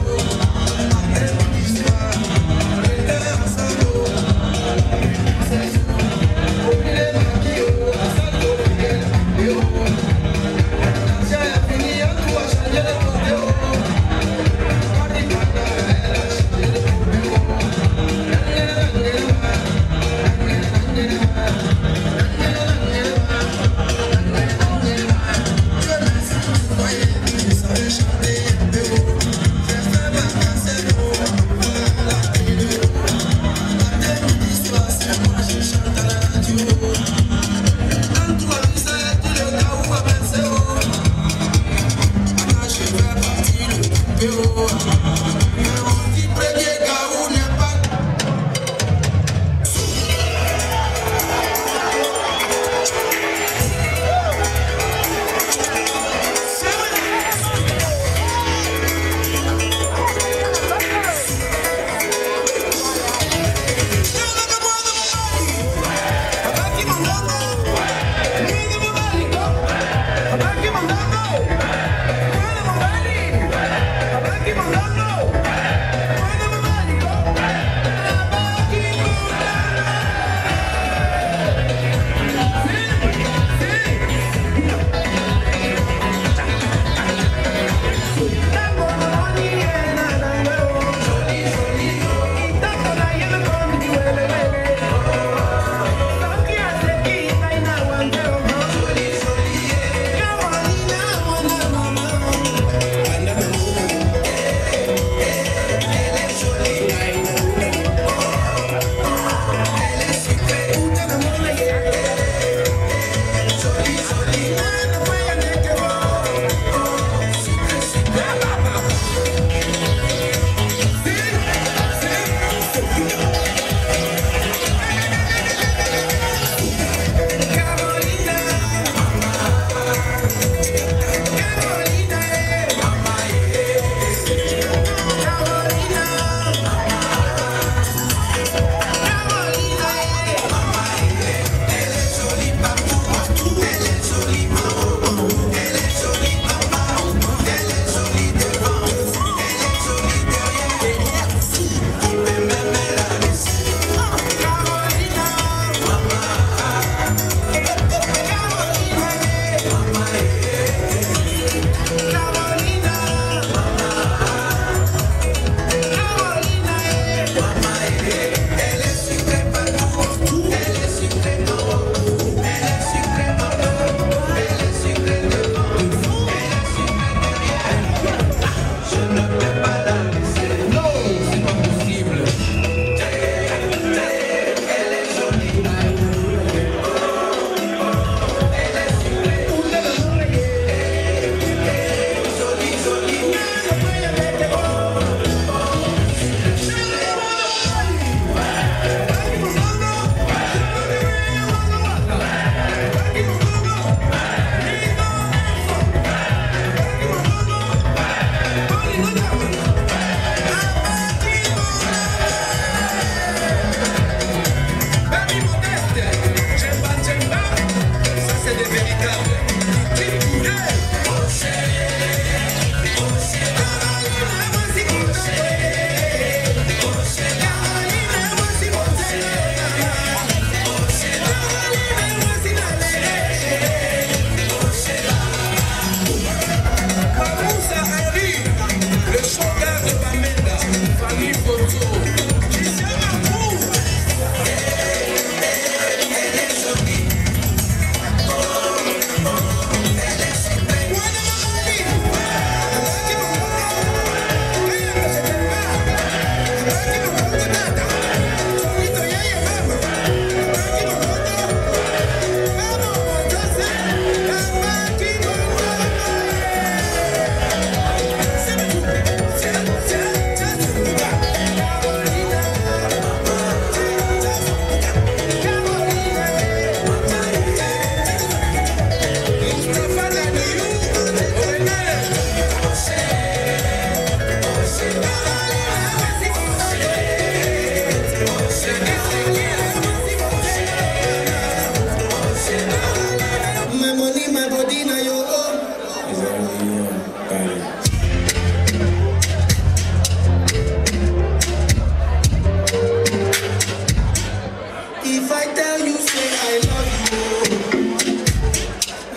tell you, say I love you.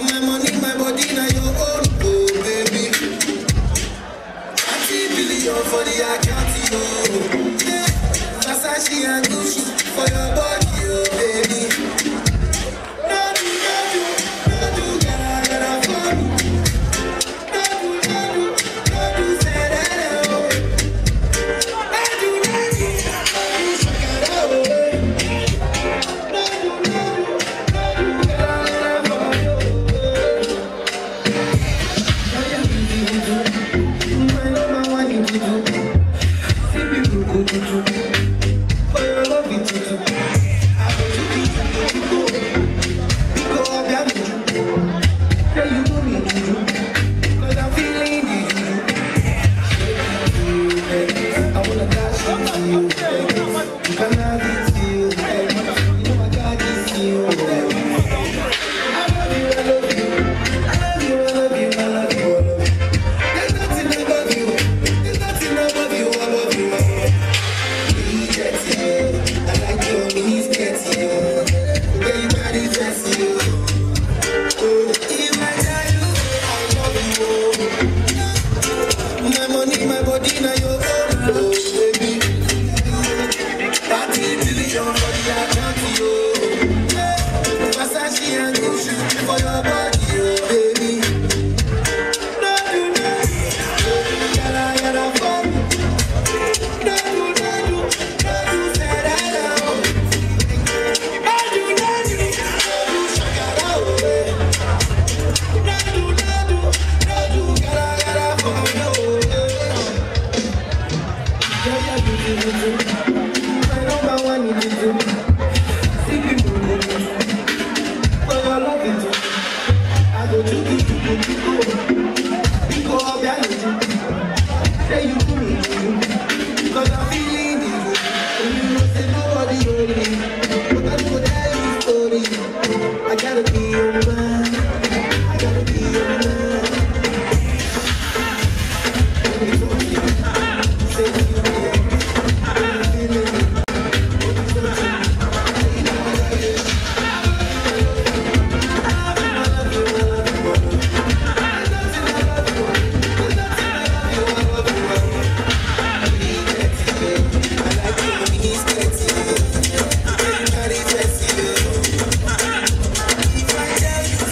My money, my body, now your own, oh baby. 30 billion for the account, oh. Versace and Gucci for your body, oh baby. If I tell you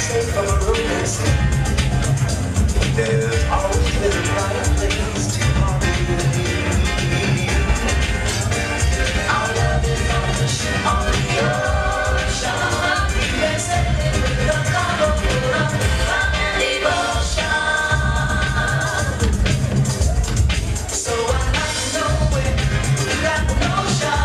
safe from a romance. There's always been a brighter place to call you. Our love is on the ocean. We're sailing with the cargo full of love and devotion. So I'd like to know where you got the notion.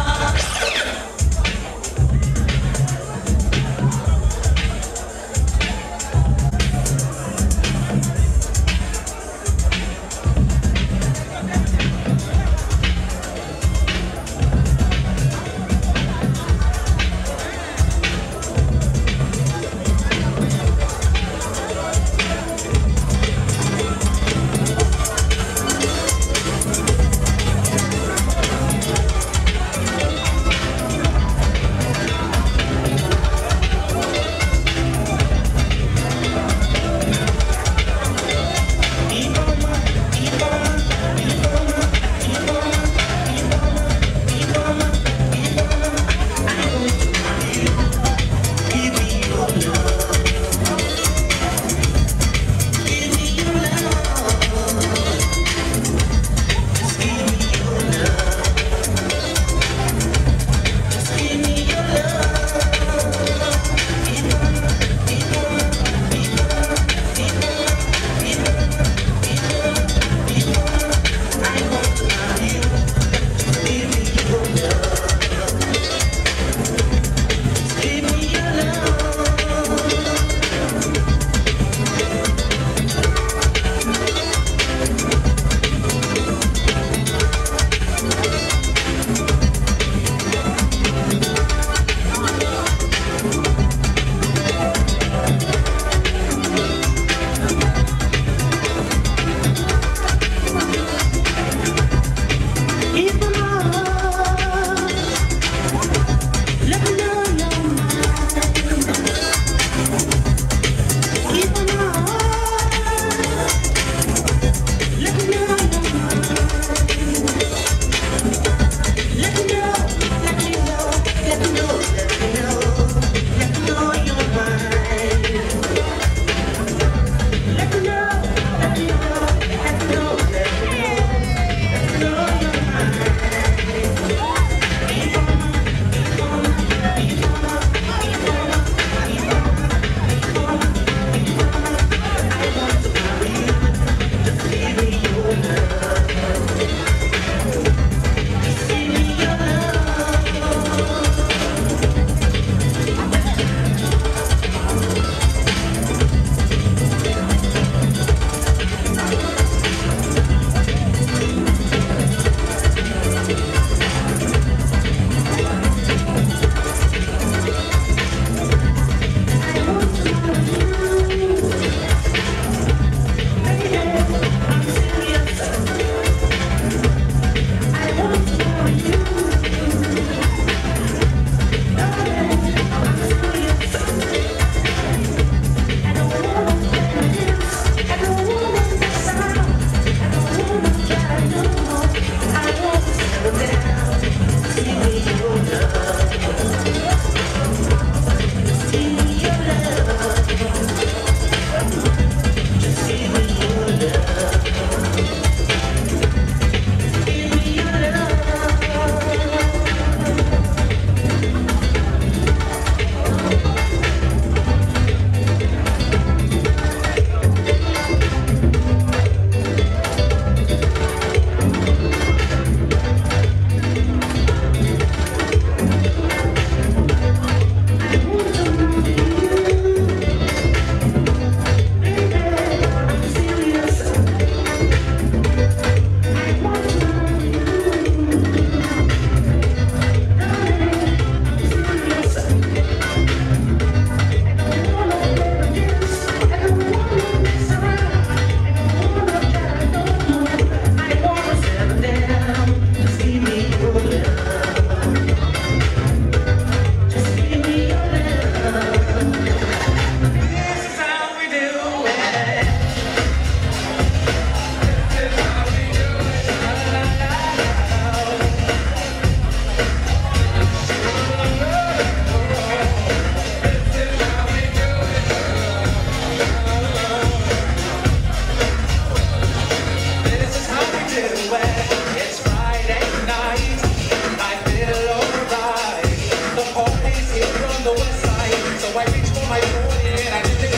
white beach for my phone, yeah, I did it.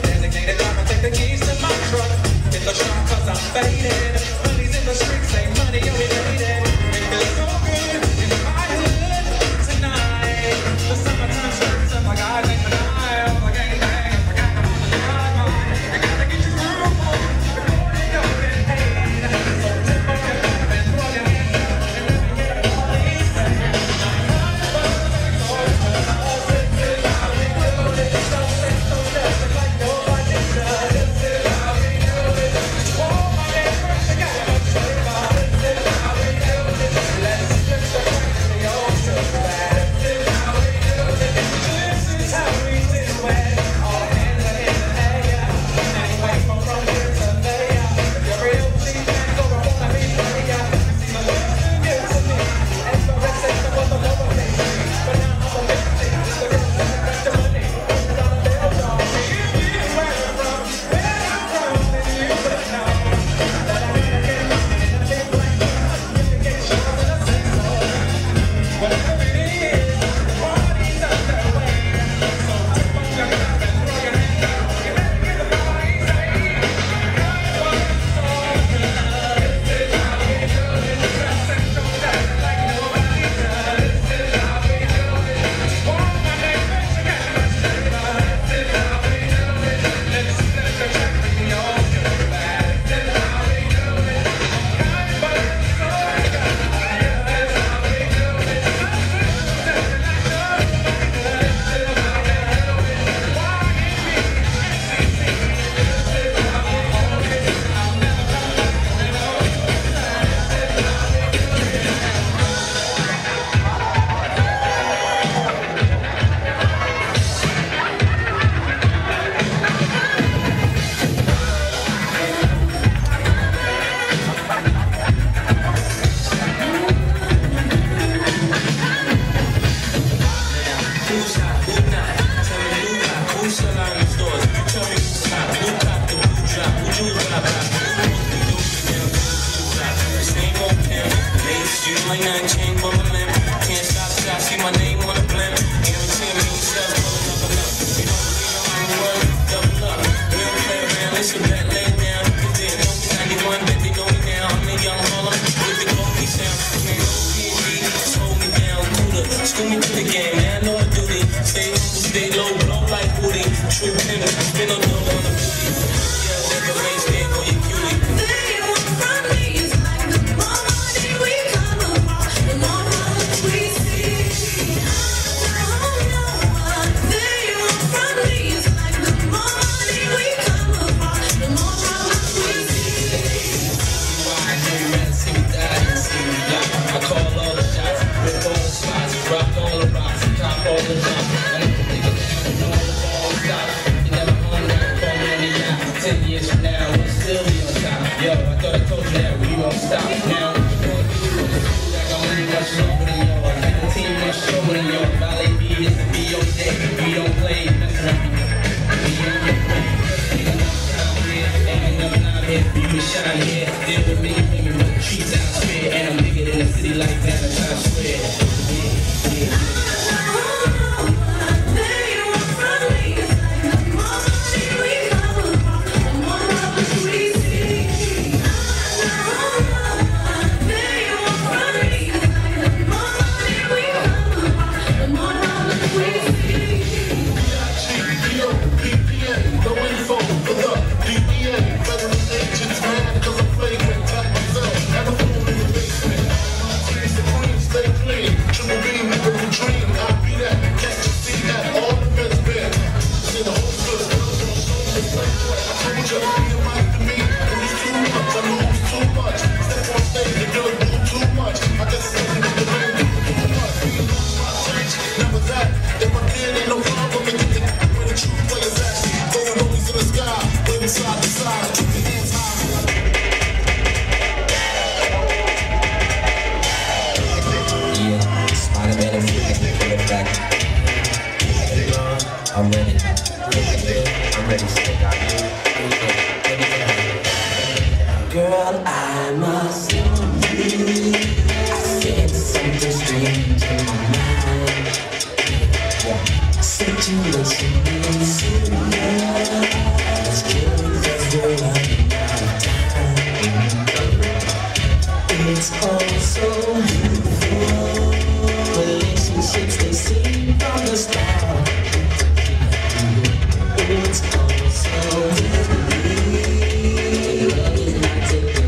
Designated driver, take the keys to my truck. Hit the shop cause I'm faded. Money's in the streets, say money, yo, we made it. It feels so good in my hood tonight. The summertime skirts up like I think the night. All the gang bang, forgot about the drive-by. You gotta get your groove on before you go get paid. So tip on your cup and throw your hands up and let me hear the police say, I'm ready. I'm ready. Girl, I must admit, I sense something strange in my mind. Yeah. situation is serious. It's killing us, we're running out of time. It's all so beautiful. Relationships, they seem from the start. It's all so beautiful. Love is not taken.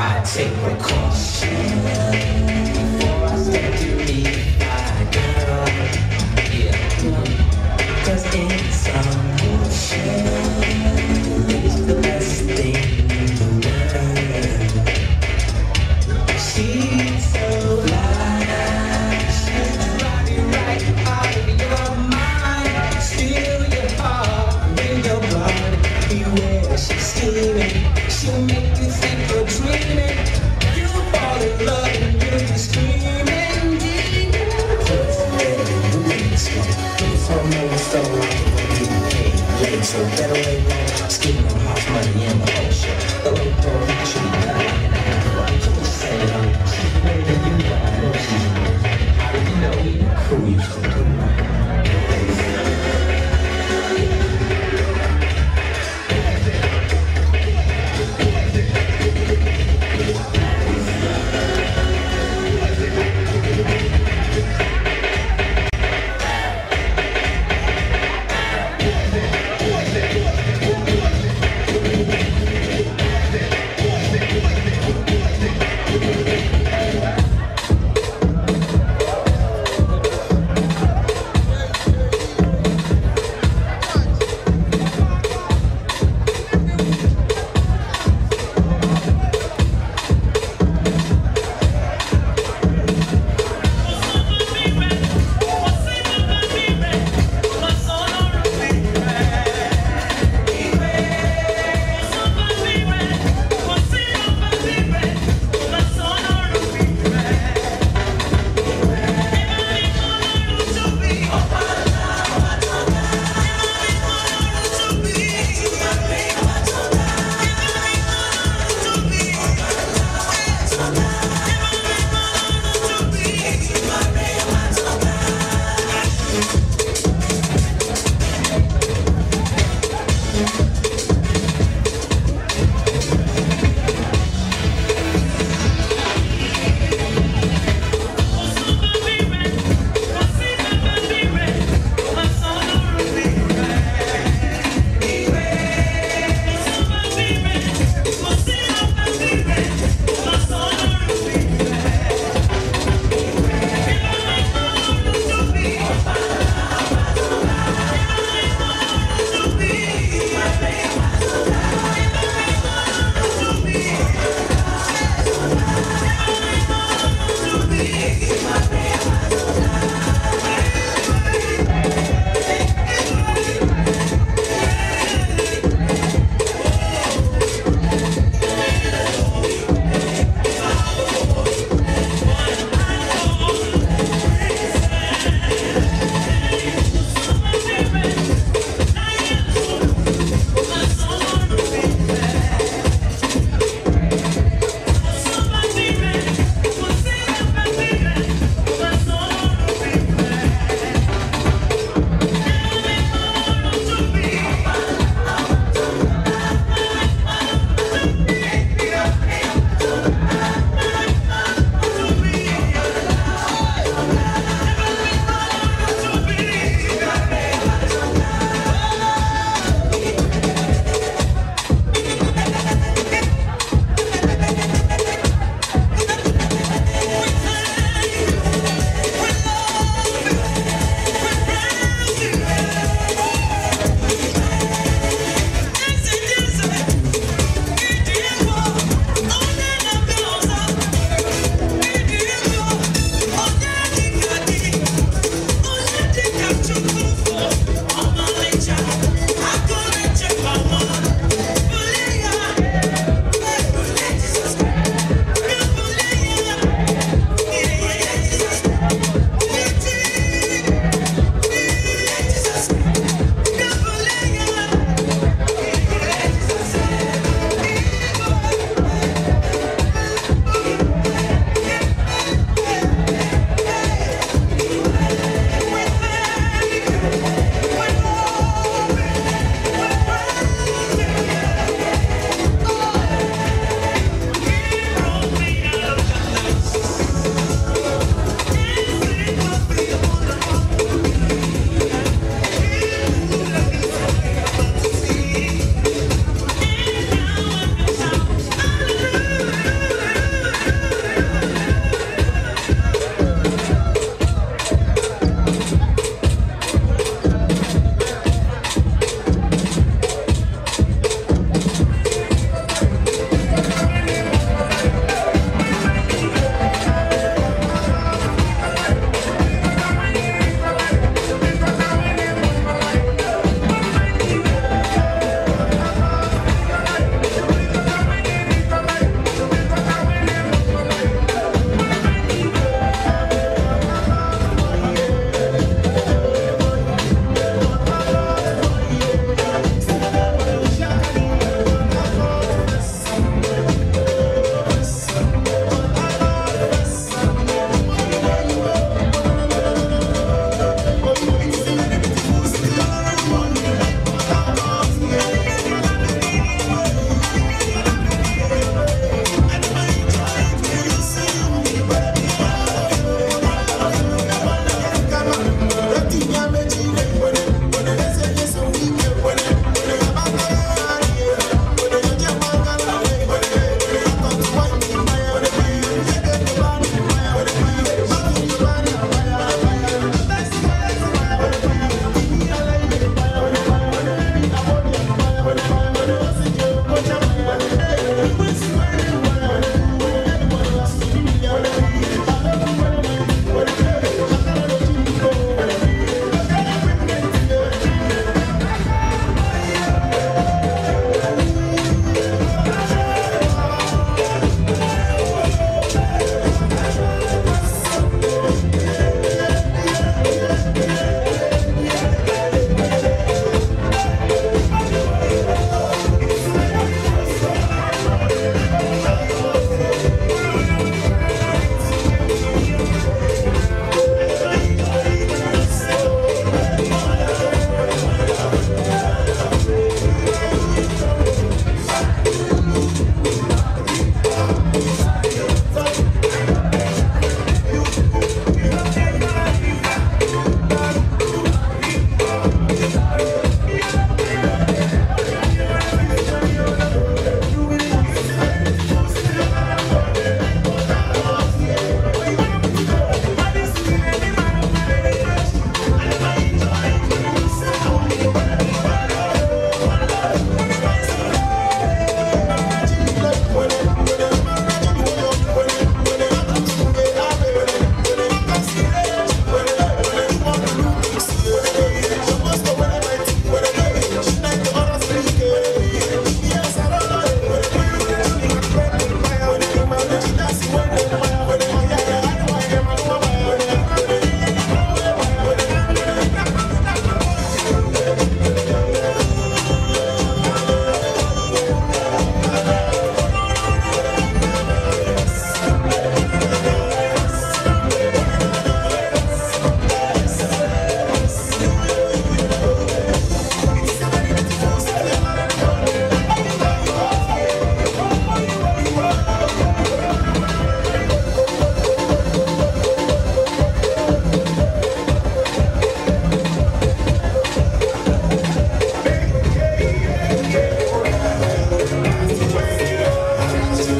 I take precaution before I step to meet my girl. Yeah, 'cause in some motion is the best thing in the world. She's so fly, she's driving right out of your mind. Steal your heart, bring your blood. Beware, she's scheming. She'll make you think you're dreaming. You fall in love and you'll be screaming. It's hormones so late, so better way wrong. Scheming on house money in the whole shit. The little girl should be done like an hour. Just say it on. She's better than you, but I know she's in there. How did you know he who used to do?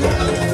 Thank you.